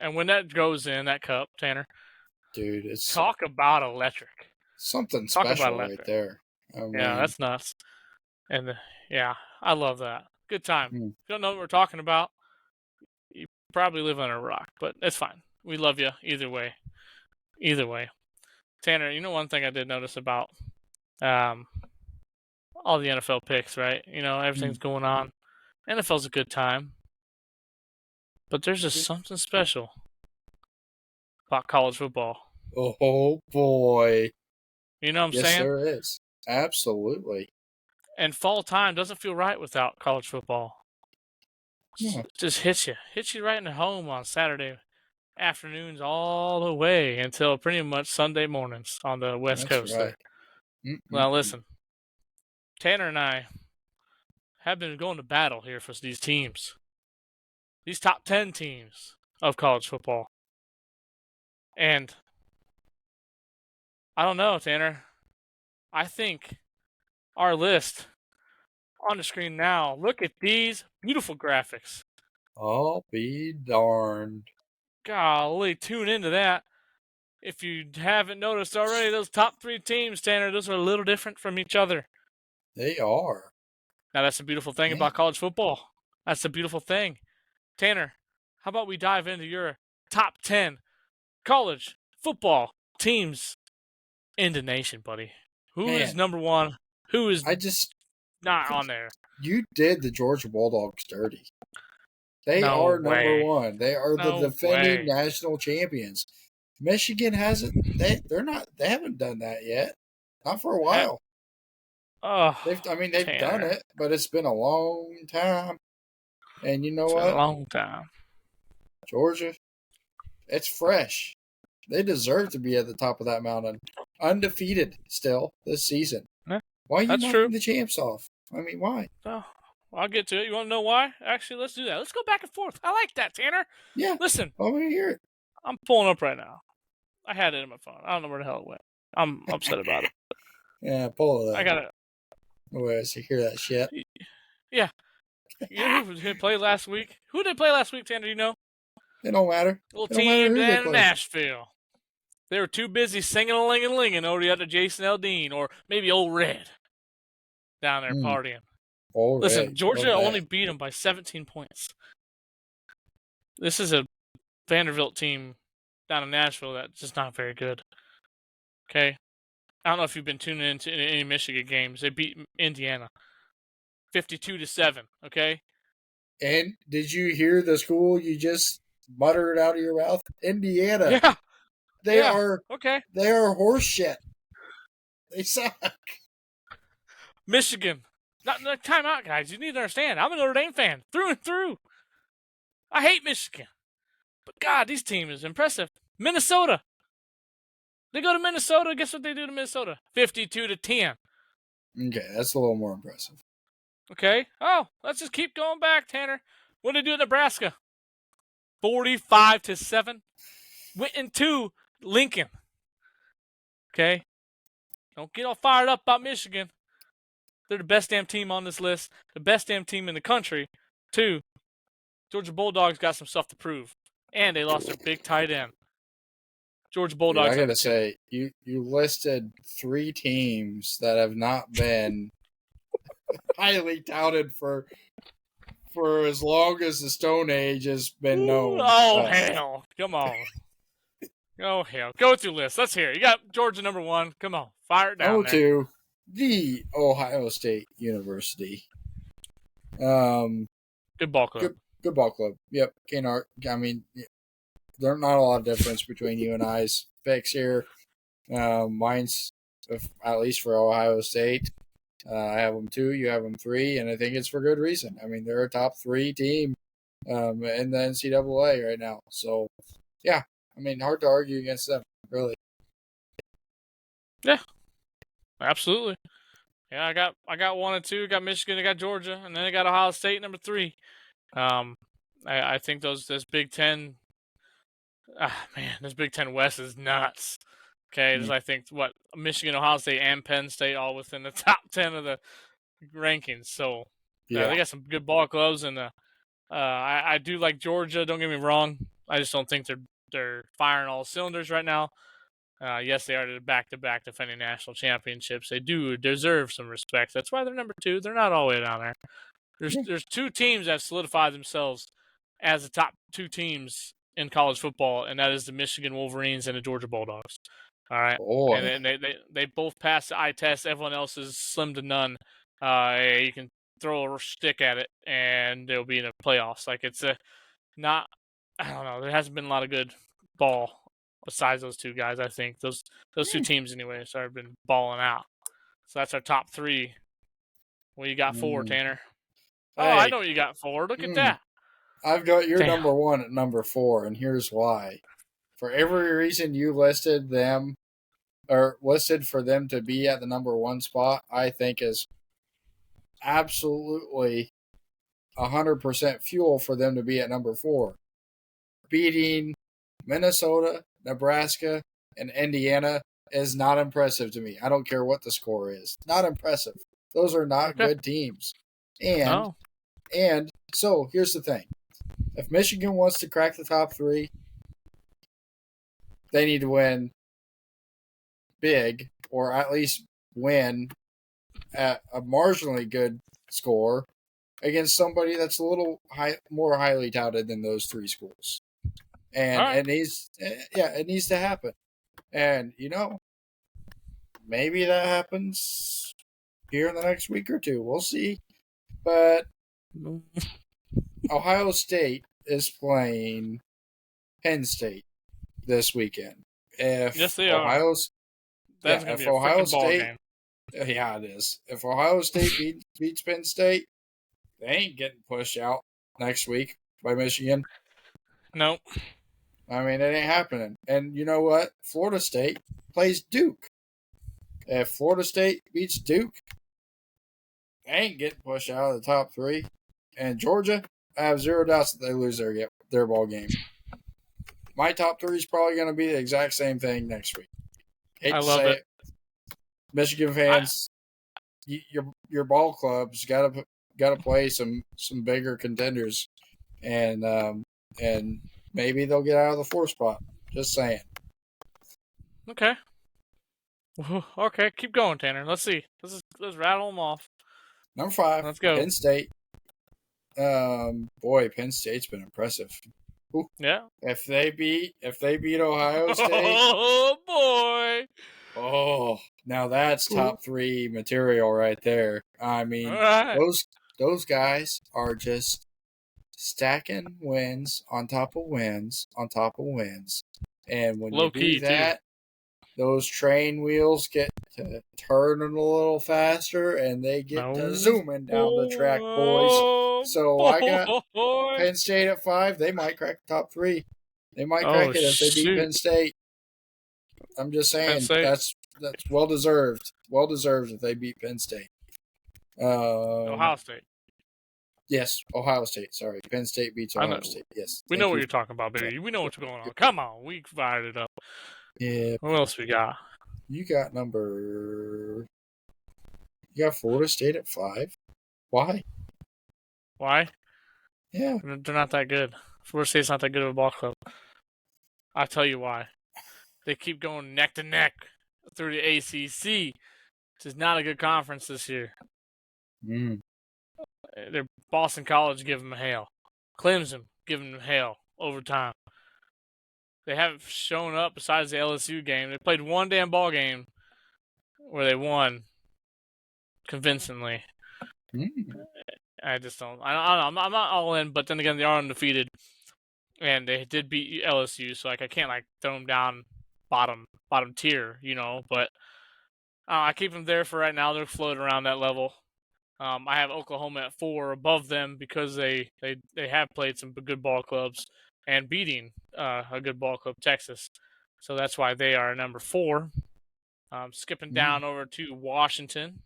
And when that goes in that cup, Tanner, dude, it's talk about electric. Something special right there. Yeah, that's nuts. And yeah, I love that. Good time. If you don't know what we're talking about, you probably live on a rock, but it's fine. We love you either way. Either way. Tanner, you know one thing I did notice about all the NFL picks, right? You know, everything's going on. NFL's a good time. But there's just something special about college football. Oh, boy. You know what I'm saying? Yes, there is. Absolutely. And fall time doesn't feel right without college football. Yeah. Just hits you right in the home on Saturday afternoons all the way until pretty much Sunday mornings on the West Coast. Right. Now listen, Tanner and I have been going to battle here for these teams, these top 10 teams of college football, and I don't know, Tanner. I think our list on the screen now. Look at these beautiful graphics. I'll be darned. Golly, tune into that. If you haven't noticed already, those top 3 teams, Tanner, those are a little different from each other. They are. Now, that's the beautiful thing about college football. That's the beautiful thing. Tanner, how about we dive into your top 10 college football teams in the nation, buddy? Who is number 1? Who is not on there? You did the Georgia Bulldogs dirty. They are number 1. They are the defending national champions. Michigan hasn't. They haven't done that yet. Not for a while. They've done it, but it's been a long time. And you know what? A long time. Georgia, it's fresh. They deserve to be at the top of that mountain. Undefeated still this season. Yeah, Why are you that's knocking true. the champs off? I mean, why? Oh, I'll get to it. You want to know why? Actually, let's do that. Let's go back and forth. I like that, Tanner. Yeah. Listen, I want to hear it. I'm pulling up right now. I had it in my phone. I don't know where the hell it went. I'm upset about it. Yeah, pull it up. I got it. Where's to hear that shit? Yeah. You know who did play last week? Who did play last week, Tanner? Do you know? It don't matter. Little It don't matter team who they down in play. Nashville. They were too busy singing a ling and linging over to Jason Aldean or maybe Old Red down there partying. All Listen, right. Georgia only beat them by 17 points. This is a Vanderbilt team down in Nashville that's just not very good. Okay? I don't know if you've been tuning into any Michigan games. They beat Indiana 52-7, okay? And did you hear the school you just muttered out of your mouth? Indiana. Yeah. They are okay. They are horse shit. They suck. Michigan. Not time out, guys. You need to understand. I'm a Notre Dame fan through and through. I hate Michigan. But God, these teams is impressive. Minnesota. They go to Minnesota. Guess what they do to Minnesota? 52-10. Okay, that's a little more impressive. Okay. Oh, let's just keep going back, Tanner. What did they do at Nebraska? 45-7. Went into Lincoln. Okay. Don't get all fired up about Michigan. They're the best damn team on this list. The best damn team in the country. 2. Georgia Bulldogs got some stuff to prove. And they lost their big tight end. Georgia Bulldogs. Dude, I gotta say, you listed 3 teams that have not been highly touted for as long as the Stone Age has been known. Oh, hell. Come on. Oh, hell. Go through list. Let's hear it. You got Georgia number 1. Come on. Fire it down there. 2, the Ohio State University. Good ball club. Good ball club. Yep. I mean, there's not a lot of difference between you and I's picks here. Mine's, at least for Ohio State, I have them 2, you have them 3, and I think it's for good reason. I mean, they're a top 3 team in the NCAA right now. So, yeah, I mean, hard to argue against them, really. Yeah, absolutely. Yeah, I got 1 and 2. Got Michigan, I got Georgia, and then I got Ohio State number 3. I think this Big Ten. Man, this Big Ten West is nuts. Okay, I think Michigan, Ohio State, and Penn State all within the top 10 of the rankings. So they got some good ball clubs, and I do like Georgia. Don't get me wrong. I just don't think they're firing all cylinders right now. Yes, they are the back-to-back defending national championships. They do deserve some respect. That's why they're number 2. They're not all the way down there. There's 2 teams that have solidified themselves as the top 2 teams in college football, and that is the Michigan Wolverines and the Georgia Bulldogs. All right, and they both passed the eye test. Everyone else is slim to none. You can throw a stick at it, and they'll be in the playoffs. Like it's not. I don't know. There hasn't been a lot of good ball besides those 2 guys. I think those 2 teams anyway have been balling out. So that's our top 3. What you got 4, Tanner? Hey, I know what you got 4. Look at that. I've got your number 1 at number 4, and here's why. For every reason you listed them, or listed for them to be at the number 1 spot, I think is absolutely 100% fuel for them to be at number 4. Beating Minnesota, Nebraska, and Indiana is not impressive to me. I don't care what the score is. Not impressive. Those are not good teams. And so here's the thing. If Michigan wants to crack the top 3, they need to win big, or at least win at a marginally good score against somebody that's a little more highly touted than those 3 schools. And it needs to happen. And, maybe that happens here in the next week or 2. We'll see. But Ohio State is playing Penn State this weekend. Yes, they are. That's going to be a freaking ball game. Yeah, it is. If Ohio State beats Penn State, they ain't getting pushed out next week by Michigan. Nope. I mean, it ain't happening. And you know what? Florida State plays Duke. If Florida State beats Duke, they ain't getting pushed out of the top three. And Georgia, I have zero doubts that they lose their ball game. My top three is probably going to be the exact same thing next week. Hate I to love say it. it, Michigan fans, your ball club's got to play some bigger contenders, and maybe they'll get out of the 4th spot. Just saying. Okay. Okay, keep going, Tanner. Let's see. Let's rattle them off. Number 5, Let's go. Penn State. Boy, Penn State's been impressive. Ooh. Yeah. If they beat Ohio State, oh boy. oh, now that's top 3 material right there. I mean, right. those guys are just stacking wins on top of wins on top of wins, and when Low you do that, too. those train wheels get to turning a little faster, and they get to zooming down the track, boys. So I got Penn State at 5. They might crack the top 3. They might crack it if they beat Penn State. I'm just saying that's well deserved. Well deserved if they beat Penn State. Ohio State. Yes, Ohio State. Sorry, Penn State beats Ohio State. Yes, we know what you're talking about, baby. We know what's going on. Come on, we fired it up. Yeah. What else we got? You got Florida State at 5. Why? Yeah. They're not that good. Florida State's not that good of a ball club. I'll tell you why. They keep going neck to neck through the ACC, which is not a good conference this year. They're Boston College giving them hell. Clemson giving them hell over time. They haven't shown up besides the LSU game. They played one damn ball game where they won convincingly. I just don't. I don't know. I'm not all in, but then again, they are undefeated, and they did beat LSU. So like, I can't like throw them down bottom tier, you know. But I keep them there for right now. They're floating around that level. I have Oklahoma at 4 above them because they have played some good ball clubs and beating a good ball club, Texas. So that's why they are number 4. Skipping down over to Washington,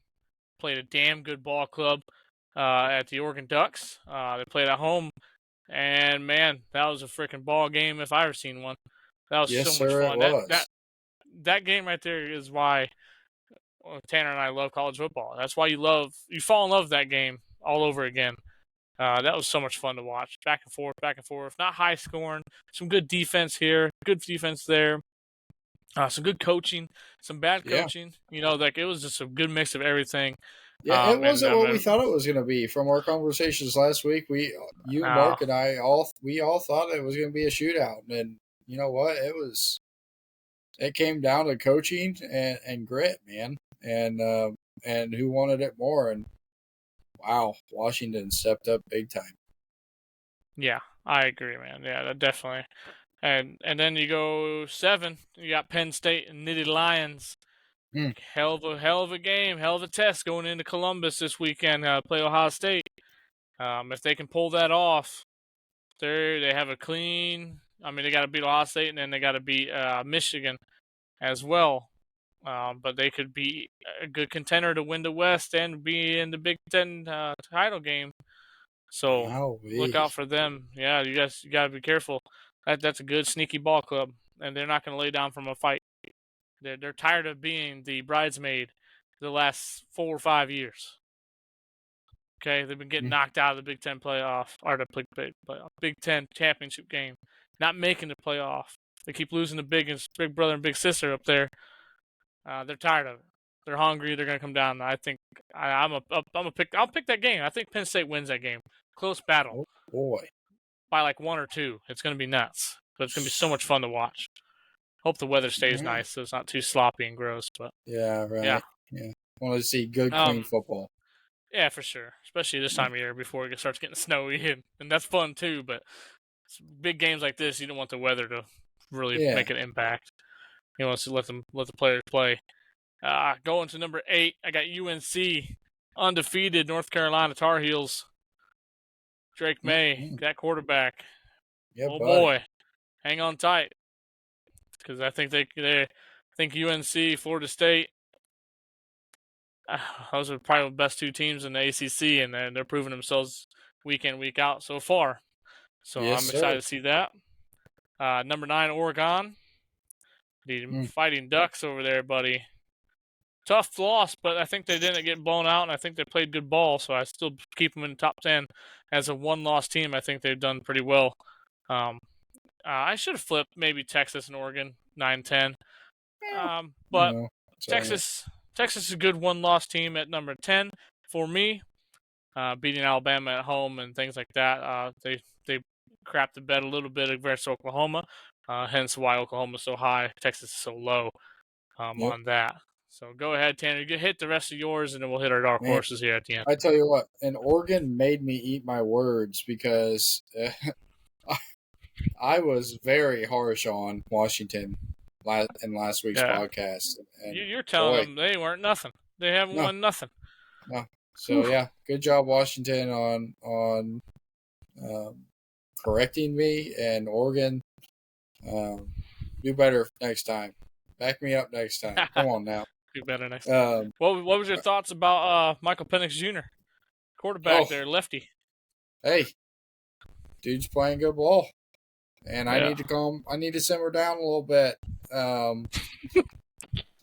played a damn good ball club at the Oregon Ducks. They played at home, and man, that was a freaking ball game if I ever seen one. That was so much fun. That game right there is why Tanner and I love college football. That's why you fall in love with that game all over again. That was so much fun to watch. Back and forth. Not high scoring. Some good defense here. Good defense there. Some good coaching. Some bad coaching. You know, like it was just a good mix of everything. Yeah, it wasn't what we thought it was going to be. From our conversations last week, Mark, and I all thought it was going to be a shootout, and you know what? It came down to coaching and grit, man, and who wanted it more. And wow, Washington stepped up big time. Yeah, I agree, man. Yeah, that definitely. And then you go 7. You got Penn State and Nittany Lions. Hell of a game, hell of a test going into Columbus this weekend. Play Ohio State. If they can pull that off, they have a clean. I mean, they got to beat Ohio State, and then they got to beat Michigan as well. But they could be a good contender to win the West and be in the Big Ten title game. So look out for them. Yeah, you got to be careful. That's a good sneaky ball club, and they're not going to lay down from a fight. They're tired of being the bridesmaid the last 4 or 5 years. Okay, they've been getting knocked out of the Big Ten playoff or the Big Ten championship game, not making the playoff. They keep losing to big brother and big sister up there. They're tired of it. They're hungry. They're gonna come down. I think I'll pick that game. I think Penn State wins that game. Close battle. Oh boy, by like 1 or 2. It's gonna be nuts, but it's gonna be so much fun to watch. Hope the weather stays nice, so it's not too sloppy and gross. But yeah, right. Yeah. Want to see good, clean football. Yeah, for sure. Especially this time of year before it starts getting snowy, and that's fun too. But big games like this, you don't want the weather to really make an impact. You want to let the players play. Going to number 8, I got UNC, undefeated North Carolina Tar Heels. Drake May, that quarterback. Yeah, boy. hang on tight, because I think I think UNC, Florida State, those are probably the best two teams in the ACC, and they're proving themselves week in, week out so far. So Yes, I'm sir. excited to see that. Number 9, Oregon, the Mm. Fighting Ducks over there, buddy. Tough loss, but I think they didn't get blown out, and I think they played good ball, so I still keep them in the top 10. As a one-loss team, I think they've done pretty well. Um, I should have flipped maybe Texas and Oregon 9-10. But No, it's all right. Texas is a good one-loss team at number 10 for me. Beating Alabama at home and things like that. They crapped the bed a little bit against Oklahoma, hence why Oklahoma's so high, Texas is so low Yep. on that. So go ahead, Tanner. Hit the rest of yours, and then we'll hit our dark Man, horses here at the end. I tell you what, and Oregon made me eat my words because I was very harsh on Washington in last week's Yeah, podcast, and you're telling boy, them they weren't nothing. They haven't no, won nothing. no. So Whew. yeah, good job Washington on correcting me, and Oregon, do better next time. Back me up next time. Come on now. Do better next time. Um, What was your thoughts about Michael Penix Jr., quarterback oh, there, lefty? hey, dude's playing good ball, and I Yeah. need to calm. I need to simmer down a little bit.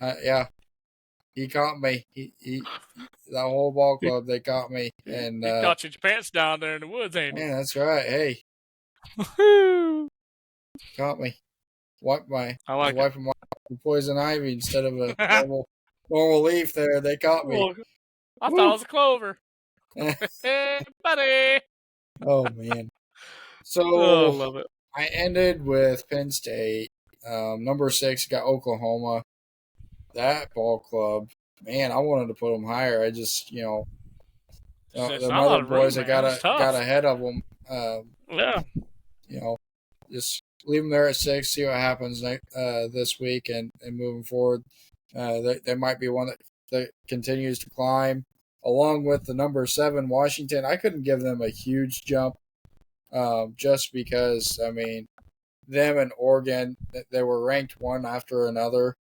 Yeah, he caught me. He that whole ball club, they caught me, and He caught your pants down there in the woods, ain't he? man, that's right. Hey, Woo! caught me. Was I like it. wiping my poison ivy instead of a normal leaf. There, they caught me. Well, I thought Woo! it was a clover. Hey, buddy. Oh man. Oh, I So love it. I ended with Penn State. Number 6 got Oklahoma. That ball club, man, I wanted to put them higher. I just, It's the not a lot other of room, boys that man. It's got tough. ahead of them. Yeah. You know, just leave them there at 6. See what happens this week and moving forward. They might be one that continues to climb, along with the number 7 Washington. I couldn't give them a huge jump, just because I mean, them and Oregon, they were ranked one after another,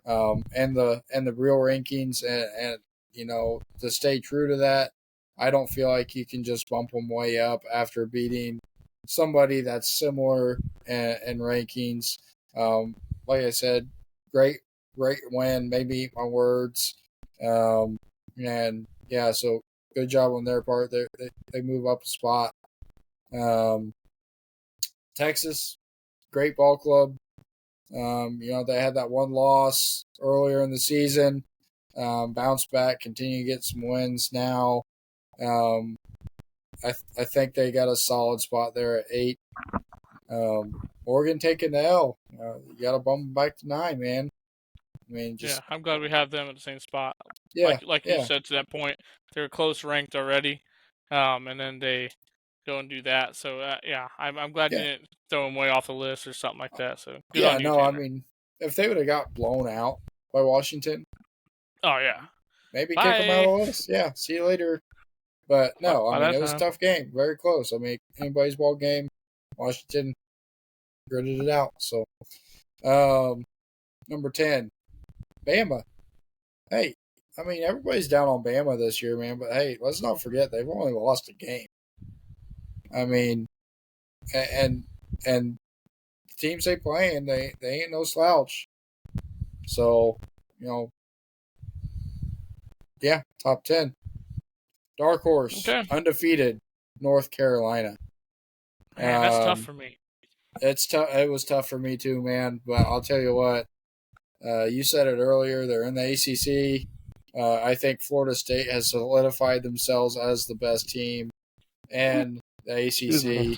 and the real rankings, and to stay true to that, I don't feel like you can just bump them way up after beating somebody that's similar in rankings. Like I said, great win. Maybe eat my words, and yeah, so good job on their part. They move up a spot. Um, Texas, great ball club. They had that one loss earlier in the season, bounced back, continue to get some wins now. Um, I think they got a solid spot there at 8. Oregon taking the L. You got to bump them back to 9, man. I mean, Yeah, just I'm glad we have them at the same spot. yeah, Like you yeah, said to that point, they're close ranked already, and then they go and do that. So yeah, I'm glad you yeah, didn't throw them way off the list or something like that. So good yeah. on you, No, I Tanner. mean, if they would have got blown out by Washington, Oh yeah. maybe kick them out Bye. of the list. Yeah, see you later. But no, I By mean, that it was a time. tough game, very close. I mean, anybody's ball game. Washington gritted it out. So, number 10, Bama. Hey, I mean, everybody's down on Bama this year, man. But hey, let's not forget they've only lost a game. I mean, and the teams they playing, they ain't no slouch. So, you know, yeah, top 10. Dark horse, Okay. undefeated, North Carolina. Man, that's tough for me. It's tough. It was tough for me too, man. But I'll tell you what. You said it earlier. They're in the ACC. I think Florida State has solidified themselves as the best team in the ACC.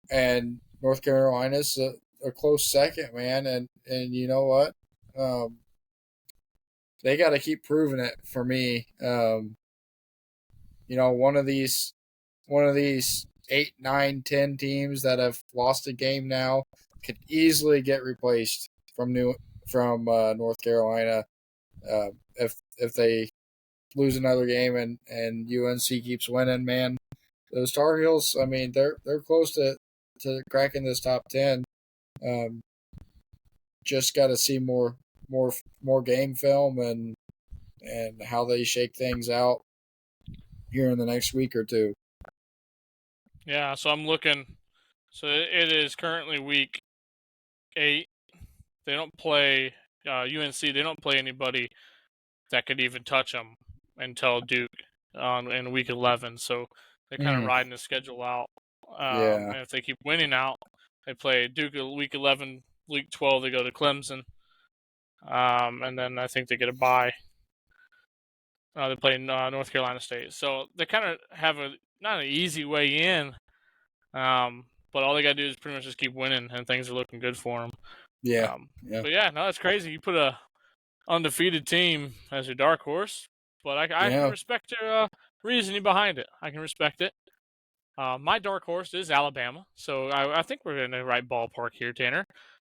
And North Carolina's a close second, man. And you know what? They got to keep proving it for me. One of these 8, 9, 10 teams that have lost a game now could easily get replaced from North Carolina, if they lose another game and UNC keeps winning. Man, those Tar Heels, I mean, they're close to to cracking this top 10. Just got to see more game film and how they shake things out here in the next week or two. Yeah, so I'm looking. So it is currently week 8. They don't play UNC. They don't play anybody that could even touch them until Duke in week 11. So they're kind of riding the schedule out. Yeah. And if they keep winning out, they play Duke week 11. Week 12, they go to Clemson. And then I think they get a bye. They play North Carolina State. So they kind of have not an easy way in. But all they got to do is pretty much just keep winning, and things are looking good for them. Yeah. But yeah, no, that's crazy. You put a undefeated team as your dark horse, but I can respect your reasoning behind it. I can respect it. My dark horse is Alabama, so I think we're in the right ballpark here, Tanner.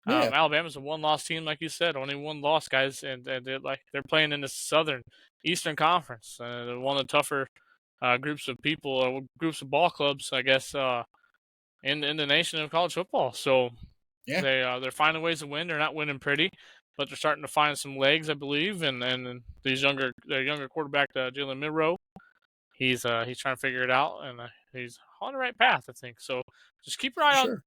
Alabama's a one-loss team, like you said, only one loss, guys, and they're playing in the Eastern Conference, one of the tougher groups of people, groups of ball clubs, I guess, in the nation of college football. So they're finding ways to win. They're not winning pretty, but they're starting to find some legs, I believe. And their younger quarterback, Jalen Milroe, he's trying to figure it out, and he's on the right path, I think. So just keep your eye on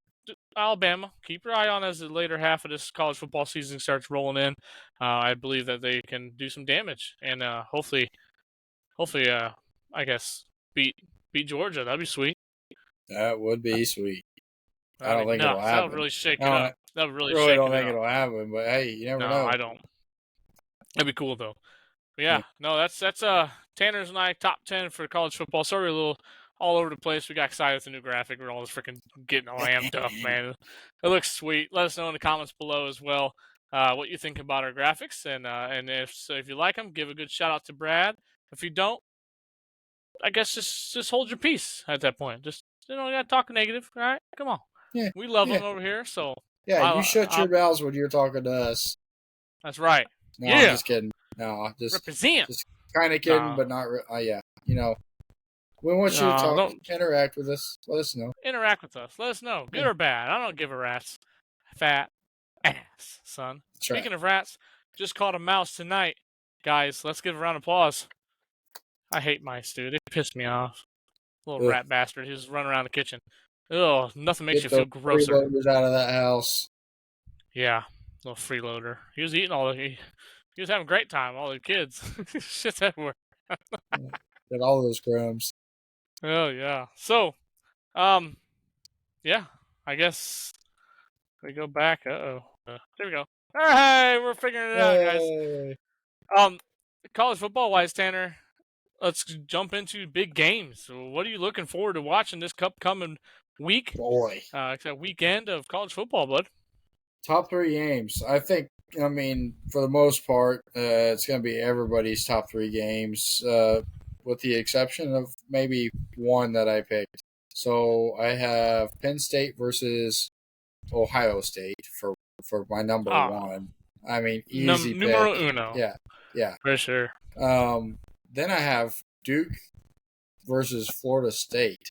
Alabama. Keep your eye on as the later half of this college football season starts rolling in. I believe that they can do some damage, and hopefully, I guess beat Georgia. That'd be sweet. That would be sweet. I don't think it'll happen. That would really shake it up. That would really shake it up. I don't think it'll happen, but hey, you never know. No, I don't. That'd be cool though. But yeah, no, that's Tanner's and I top 10 for college football. Sorry, a little all over the place. We got excited with the new graphic. We're all just freaking getting all amped up, man. It looks sweet. Let us know in the comments below as well what you think about our graphics, and if you like them, give a good shout out to Brad. If you don't, I guess just hold your peace at that point. Just you gotta talk negative, all right? Come on. Yeah, we love them over here, so you shut your mouths when you're talking to us. That's right. No, I'm just kidding. No, just represent. Just kind of kidding, but not. Yeah, we want you to talk, interact with us. Let us know. Interact with us. Let us know, good or bad. I don't give a rat's fat ass, son. Speaking of rats, just caught a mouse tonight, guys. Let's give a round of applause. I hate mice, dude. They piss me off. Little rat bastard. He was running around the kitchen. Oh, nothing makes you feel grosser. Freeloaders out of that house. Yeah, little freeloader. He was eating he was having a great time. All the kids, shit's everywhere. Get all those crumbs. Oh yeah. So, yeah. I guess we go back. There we go. Hey, we're figuring it out, guys. College football wise, Tanner. Let's jump into big games. So what are you looking forward to watching this upcoming week? Boy. It's a weekend of college football, bud. Top 3 games. I think, for the most part, it's going to be everybody's top 3 games, with the exception of maybe one that I picked. So I have Penn State versus Ohio State for my number 1. Easy pick. Numero uno. Yeah. For sure. Then I have Duke versus Florida State.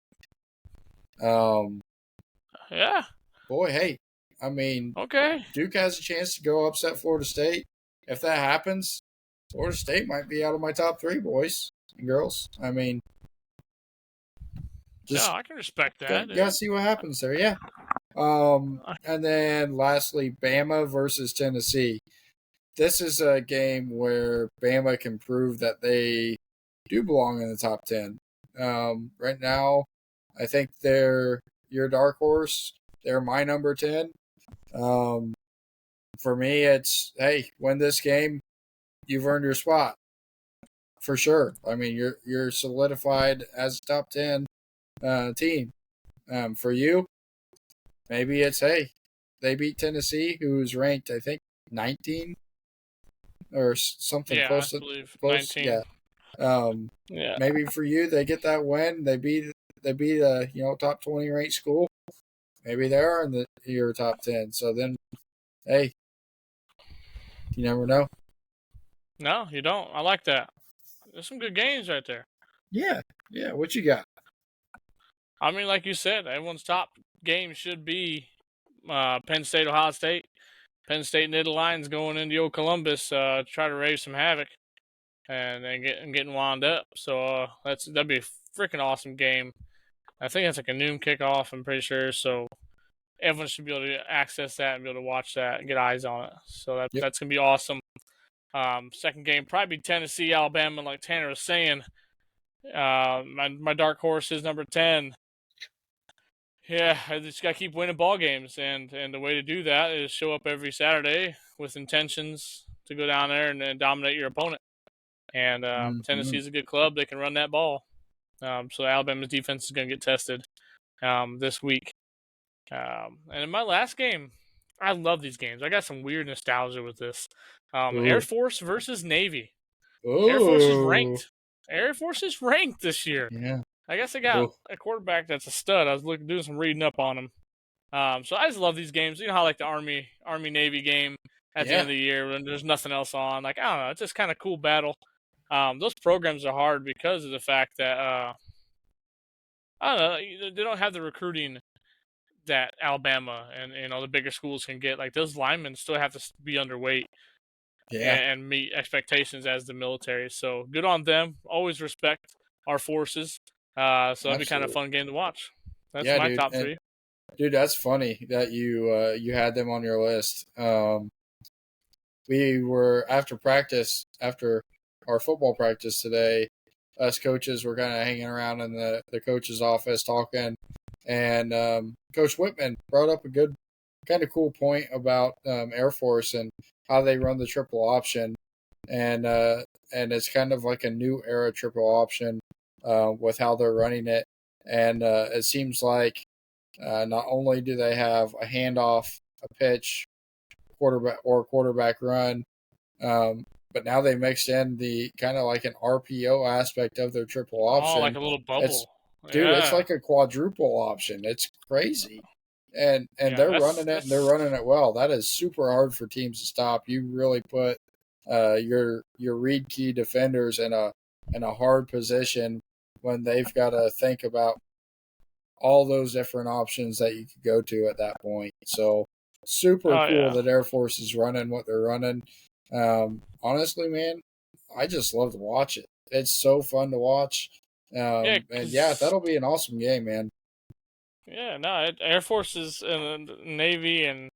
Yeah. Boy, hey. Okay. Duke has a chance to go upset Florida State. If that happens, Florida State might be out of my top 3, boys and girls. I can respect that. You gotta see what happens there, yeah. And then lastly, Bama versus Tennessee. This is a game where Bama can prove that they do belong in the top 10. Right now, I think they're your dark horse. They're my number 10. For me, it's, hey, win this game, you've earned your spot. For sure. You're solidified as a top 10 team. For you, maybe it's, hey, they beat Tennessee, who's ranked, I think, 19 or something close to 19. Yeah. Maybe for you, they get that win. They beat a top 20 ranked school. Maybe they are in your top 10. So then, hey, you never know. No, you don't. I like that. There's some good games right there. Yeah. What you got? Like you said, everyone's top game should be Penn State, Ohio State. Penn State and the Lions going into old Columbus to try to raise some havoc and getting wound up. So that'd be a freaking awesome game. I think that's like a noon kickoff. I'm pretty sure. So everyone should be able to access that and be able to watch that and get eyes on it. So that's gonna be awesome. Second game probably be Tennessee, Alabama, like Tanner was saying. My dark horse is number 10. Yeah, I just gotta keep winning ball games, and the way to do that is show up every Saturday with intentions to go down there and dominate your opponent. And Tennessee's a good club; they can run that ball. So Alabama's defense is gonna get tested this week. And in my last game, I love these games. I got some weird nostalgia with this. Air Force versus Navy. Ooh. Air Force is ranked. Air Force is ranked this year. Yeah. I guess they got a quarterback that's a stud. I was doing some reading up on him. So I just love these games. You know how like the Army Navy game at the end of the year when there's nothing else on. Like, I don't know, it's just kind of cool battle. Those programs are hard because of the fact that I don't know, they don't have the recruiting that Alabama and the bigger schools can get. Like those linemen still have to be underweight. And meet expectations as the military. So good on them. Always respect our forces. So that'd be kind of a fun game to watch. That's my top 3. Dude, that's funny that you had them on your list. We were after our football practice today, us coaches were kind of hanging around in the coach's office talking, and Coach Whitman brought up a good kind of cool point about Air Force and how they run the triple option, and it's kind of like a new era triple option with how they're running it, and it seems like not only do they have a handoff, a pitch, quarterback run, but now they mixed in the kind of like an RPO aspect of their triple option. Oh, like a little bubble. It's like a quadruple option. It's crazy. And they're running it, and they're running it well. That is super hard for teams to stop. You really put your read key defenders in a hard position when they've got to think about all those different options that you could go to at that point. So super cool that Air Force is running what they're running. Honestly, man, I just love to watch it. It's so fun to watch. And that'll be an awesome game, man. Yeah, no, Air Force is Navy, and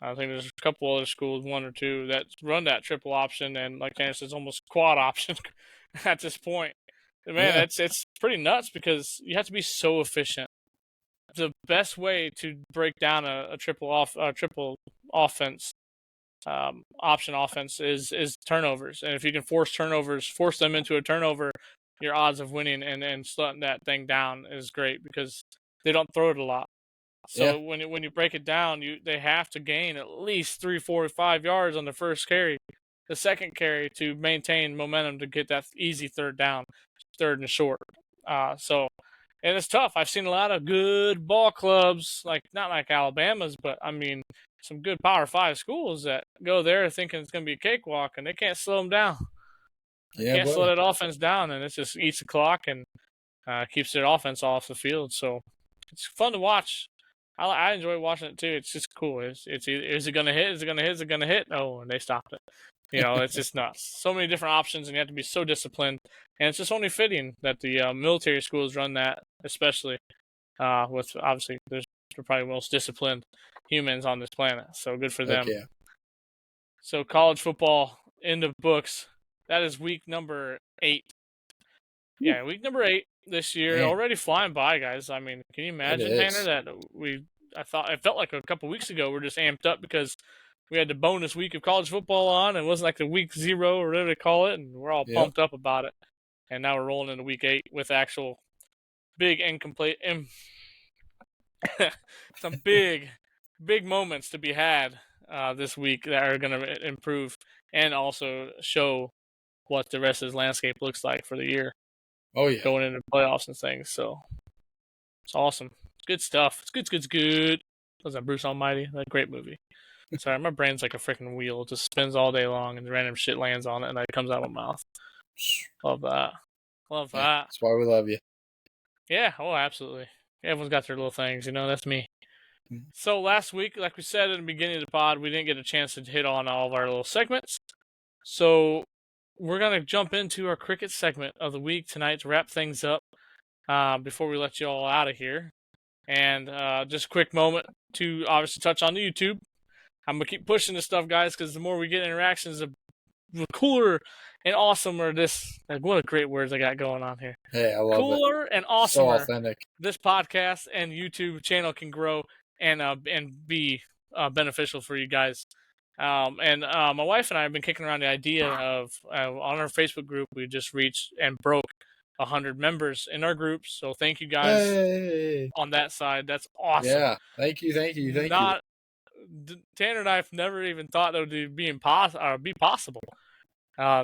I think there's a couple other schools, 1 or 2, that run that triple option, and like Tanner says, almost quad option at this point. Man, it's pretty nuts because you have to be so efficient. The best way to break down a triple offense, option offense is turnovers, and if you can force them into a turnover, your odds of winning and slowing that thing down is great because they don't throw it a lot. So when you break it down, they have to gain at least 3, 4, 5 yards on the first carry, the second carry to maintain momentum to get that easy third and short. And it's tough. I've seen a lot of good ball clubs, like not like Alabama's, but I mean some good Power 5 schools that go there thinking it's going to be a cakewalk, and they can't slow them down. They can't slow that offense down, and it just eats the clock and keeps their offense off the field. So it's fun to watch. I enjoy watching it too. It's just cool. Is it gonna hit? Is it gonna hit? Is it gonna hit? Oh, and they stopped it. It's just nuts. So many different options, and you have to be so disciplined. And it's just only fitting that the military schools run that, especially with obviously they're probably the most disciplined humans on this planet. So good for them. Yeah. So college football in the books. That is week number 8. Yeah, week number 8 this year. Man. Already flying by, guys. I mean, can you imagine, Tanner, that it felt like a couple weeks ago we're just amped up because we had the bonus week of college football on, and it wasn't like the week 0 or whatever they call it, and we're all pumped up about it. And now we're rolling into week 8 with actual big some big moments to be had this week that are going to improve and also show what the rest of this landscape looks like for the year. Oh, yeah. Going into playoffs and things. So it's awesome. It's good stuff. It's good. Was that Bruce Almighty? That great movie. Sorry, my brain's like a freaking wheel. It just spins all day long and random shit lands on it and it comes out of my mouth. Love that. Love that. That's why we love you. Yeah, oh, absolutely. Everyone's got their little things, that's me. So last week, like we said in the beginning of the pod, we didn't get a chance to hit on all of our little segments. So we're going to jump into our cricket segment of the week tonight to wrap things up before we let you all out of here. And just a quick moment to obviously touch on the YouTube. I'm going to keep pushing this stuff, guys, because the more we get interactions, the cooler and awesomer this. Like, what a great words I got going on here. Hey, I love Cooler it. and awesomer. So authentic. This podcast and YouTube channel can grow and be beneficial for you guys. And my wife and I have been kicking around the idea of on our Facebook group, we just reached and broke 100 members in our group. So thank you guys on that side. That's awesome. Yeah, thank you. Tanner and I have never even thought that would be possible.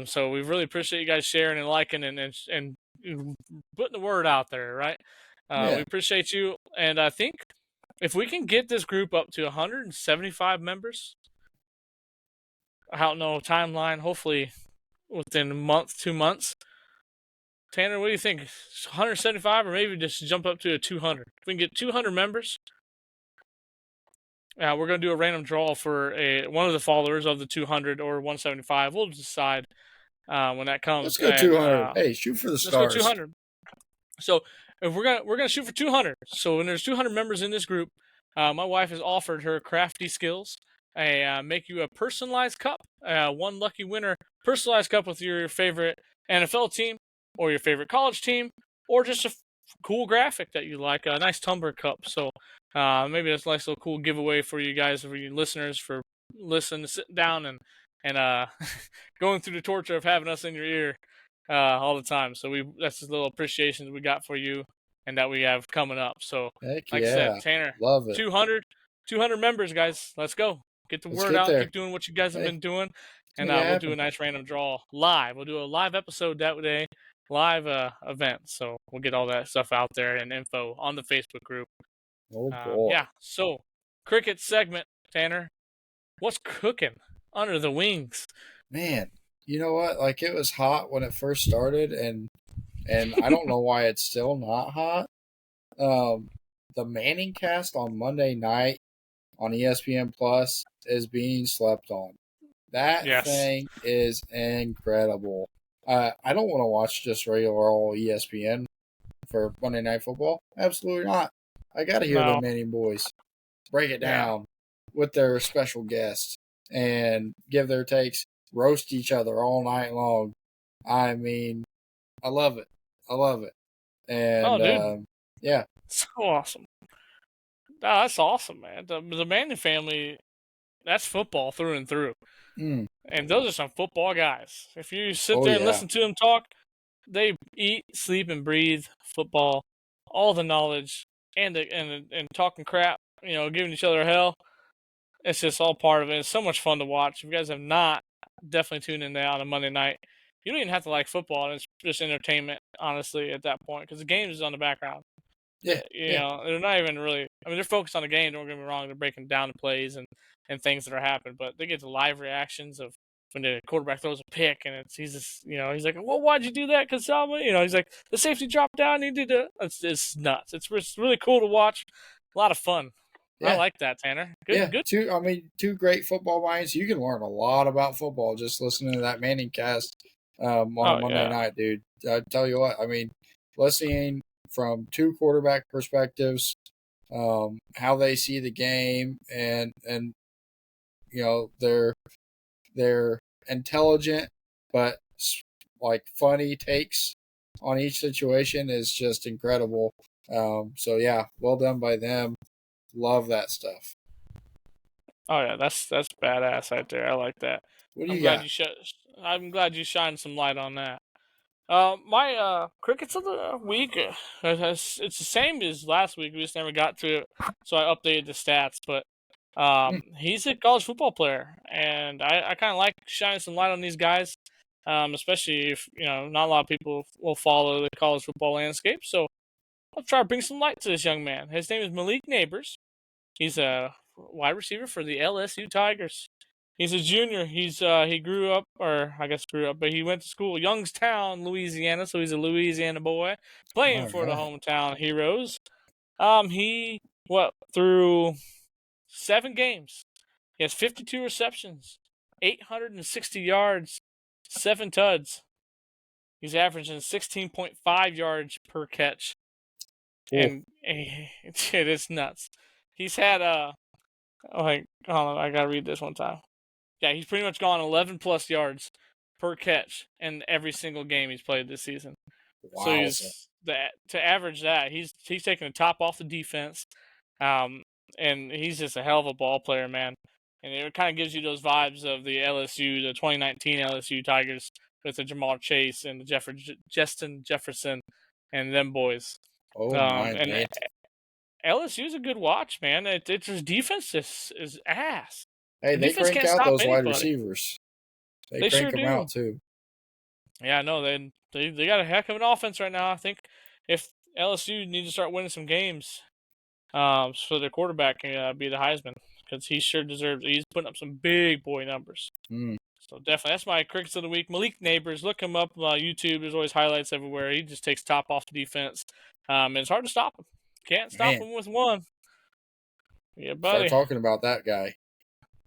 So we really appreciate you guys sharing and liking and putting the word out there, right? We appreciate you, and I think if we can get this group up to 175 members, I don't know timeline. Hopefully, within a month, 2 months. Tanner, what do you think? 175, or maybe just jump up to a 200? If we can get 200 members, we're going to do a random draw for one of the followers of the 200 or 175. We'll decide when that comes. Let's go 200. Hey, shoot for the stars. Let's go 200. So if we're gonna shoot for 200. So when there's 200 members in this group, my wife has offered her crafty skills. Make you a personalized cup. One lucky winner personalized cup with your favorite NFL team or your favorite college team, or just a cool graphic that you like, a nice tumbler cup. So maybe that's a nice little cool giveaway for you guys, for you listeners, for sitting down and going through the torture of having us in your ear all the time. So that's a little appreciation that we got for you and that we have coming up. So like I said, Tanner, love it. 200 members, guys. Let's go. Get the word out. Keep doing what you guys have been doing. And we'll do a nice random draw live. We'll do a live episode that day, live event. So we'll get all that stuff out there and info on the Facebook group. Oh, boy. Yeah. So, cricket segment, Tanner. What's cooking under the wings? Man, you know what? Like, it was hot when it first started, and I don't know why it's still not hot. The Manning cast on Monday night on ESPN Plus is being slept on. That thing is incredible. I don't want to watch just regular old ESPN for Monday Night Football. Absolutely not. I got to hear the Manning boys break it down with their special guests and give their takes, roast each other all night long. I mean, I love it. And, yeah. So awesome. Oh, that's awesome, man. The Manning family, that's football through and through. And those are some football guys. If you sit there and listen to them talk, they eat, sleep, and breathe football, all the knowledge, and talking crap, giving each other hell. It's just all part of it. It's so much fun to watch. If you guys have not, definitely tune in there on a Monday night. You don't even have to like football. It's just entertainment, honestly, at that point, because the game is on the background. Yeah. They're not even really. I mean, they're focused on the game. Don't get me wrong. They're breaking down the plays and things that are happening, but they get the live reactions of when the quarterback throws a pick, and he's just, he's like, "Well, why'd you do that?" Because he's like, "The safety dropped down. He did it." It's nuts. It's really cool to watch. A lot of fun. Yeah. I like that, Tanner. Good. Two great football minds. You can learn a lot about football just listening to that Manning cast on a Monday night, dude. I tell you what. I mean, listening from two quarterback perspectives, how they see the game, and they're intelligent but like funny takes on each situation is just incredible. So yeah, well done by them. Love that stuff. Oh yeah, that's badass right there. I like that. I'm glad you shined some light on that. My crickets of the week, it's the same as last week. We just never got to it, so I updated the stats. But he's a college football player, and I kind of like shining some light on these guys, especially if not a lot of people will follow the college football landscape. So I'll try to bring some light to this young man. His name is Malik Neighbors. He's a wide receiver for the LSU Tigers. He's a junior. He grew up, but he went to school Youngstown, Louisiana, so he's a Louisiana boy playing for the hometown Heroes. He through 7 games, he has 52 receptions, 860 yards, 7 tuds. He's averaging 16.5 yards per catch, and it is nuts. He's had hold on, I gotta read this one time. Yeah, he's pretty much gone 11 plus yards per catch in every single game he's played this season. So Wowza. to average that, he's taking the top off the defense, and he's just a hell of a ball player, man. And it kind of gives you those vibes of the 2019 LSU Tigers with the Jamal Chase and the Justin Jefferson and them boys. Oh my And man. LSU's a good watch, man. It's just defense is ass. Hey, The they defense crank can't out stop those wide anybody. receivers. They They crank sure them do. out too. Yeah, no, they got a heck of an offense right now. I think if LSU needs to start winning some games, so their quarterback can be the Heisman, because he sure deserves it. He's putting up some big boy numbers. So definitely, that's my crickets of the week. Malik Neighbors, look him up on YouTube. There's always highlights everywhere. He just takes top off the defense. And it's hard to stop him. Can't stop him with one. Yeah, buddy. Start talking about that guy.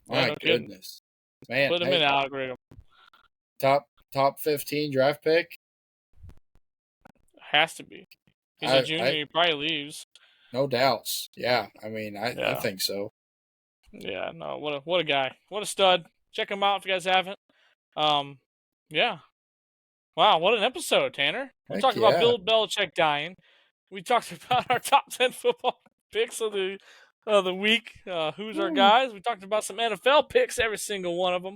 Yeah, My no kidding. goodness. Man, Put him in the algorithm. Top 15 draft pick? Has to be. He's a junior. He probably leaves. No doubts. Yeah, I mean, I think so. Yeah, no, what a guy. What a stud. Check him out if you guys haven't. Yeah. Wow, what an episode, Tanner. We're talking about Bill Belichick dying. We talked about our top 10 football picks of the week. Who's our guys? We talked about some NFL picks, every single one of them,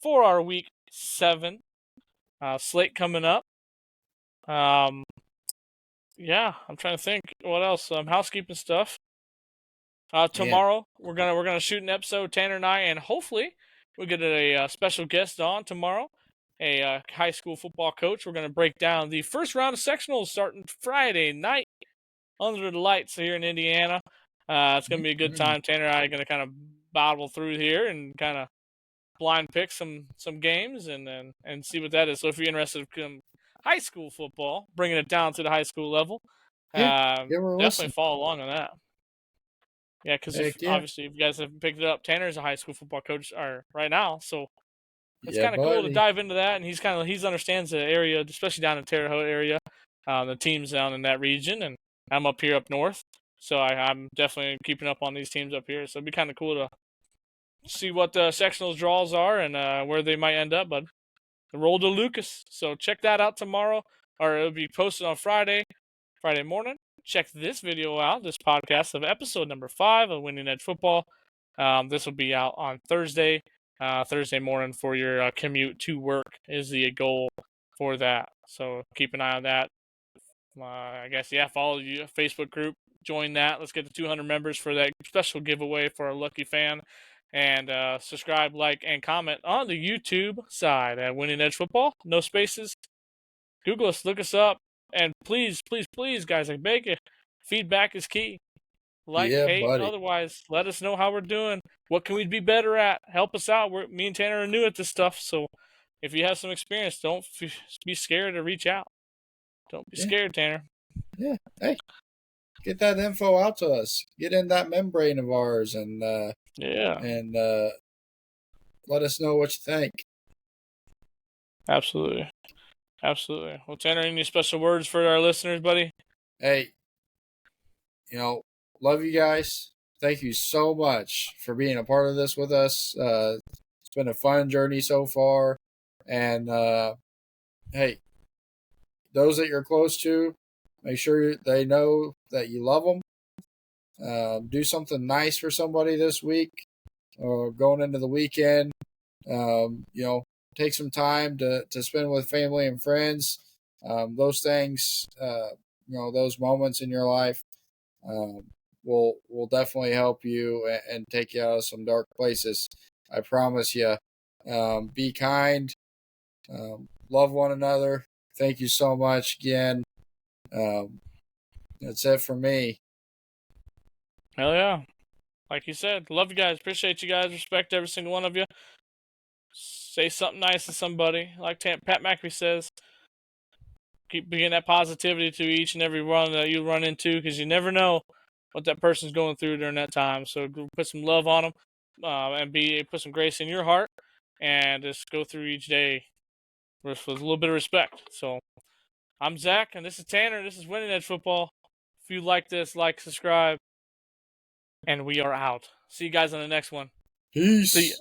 for our week 7 slate coming up. Yeah, I'm trying to think what else. Housekeeping stuff. Tomorrow we're gonna shoot an episode, Tanner and I, and hopefully we get a special guest on tomorrow, a high school football coach. We're gonna break down the first round of sectionals starting Friday night under the lights here in Indiana. It's gonna be a good time. Tanner and I are gonna kind of battle through here and kind of blind pick some games and see what that is. So if you're interested in high school football, bringing it down to the high school level, definitely follow along on that. Yeah, because obviously, if you guys haven't picked it up, Tanner's a high school football coach right now, so it's kind of cool to dive into that. And he understands the area, especially down in Terre Haute area, the teams down in that region, and I'm up here up north, so I'm definitely keeping up on these teams up here. So it'd be kind of cool to see what the sectional draws are and where they might end up. But the roll to Lucas, so check that out tomorrow, or it'll be posted on Friday morning. Check this video out, this podcast of episode number 5 of Winning Edge Football. This will be out on Thursday morning for your commute to work is the goal for that. So keep an eye on that. I guess, follow the Facebook group. Join that. Let's get to 200 members for that special giveaway for our lucky fan. And subscribe, like, and comment on the YouTube side at Winning Edge Football. No spaces. Google us, look us up. And please, please, please, guys, I beg you, feedback is key. Hate, buddy. Otherwise, let us know how we're doing. What can we be better at? Help us out. Me and Tanner are new at this stuff, so if you have some experience, don't be scared to reach out. Don't be scared, Tanner. Yeah, hey, get that info out to us. Get in that membrane of ours and let us know what you think. Absolutely. Absolutely. Well, Tanner, any special words for our listeners, buddy? Hey, love you guys. Thank you so much for being a part of this with us. It's been a fun journey so far. And, hey, those that you're close to, make sure they know that you love them. Do something nice for somebody this week or going into the weekend. Take some time to spend with family and friends. Those things, those moments in your life will definitely help you and take you out of some dark places. I promise you. Be kind. Love one another. Thank you so much again. That's it for me. Hell yeah. Like you said, love you guys. Appreciate you guys. Respect every single one of you. Say something nice to somebody. Like Pat McAfee says, keep bringing that positivity to each and every one that you run into, because you never know what that person's going through during that time. So put some love on them, and put some grace in your heart, and just go through each day with a little bit of respect. So I'm Zach, and this is Tanner. This is Winning Edge Football. If you like this, like, subscribe, and we are out. See you guys on the next one. Peace. See ya.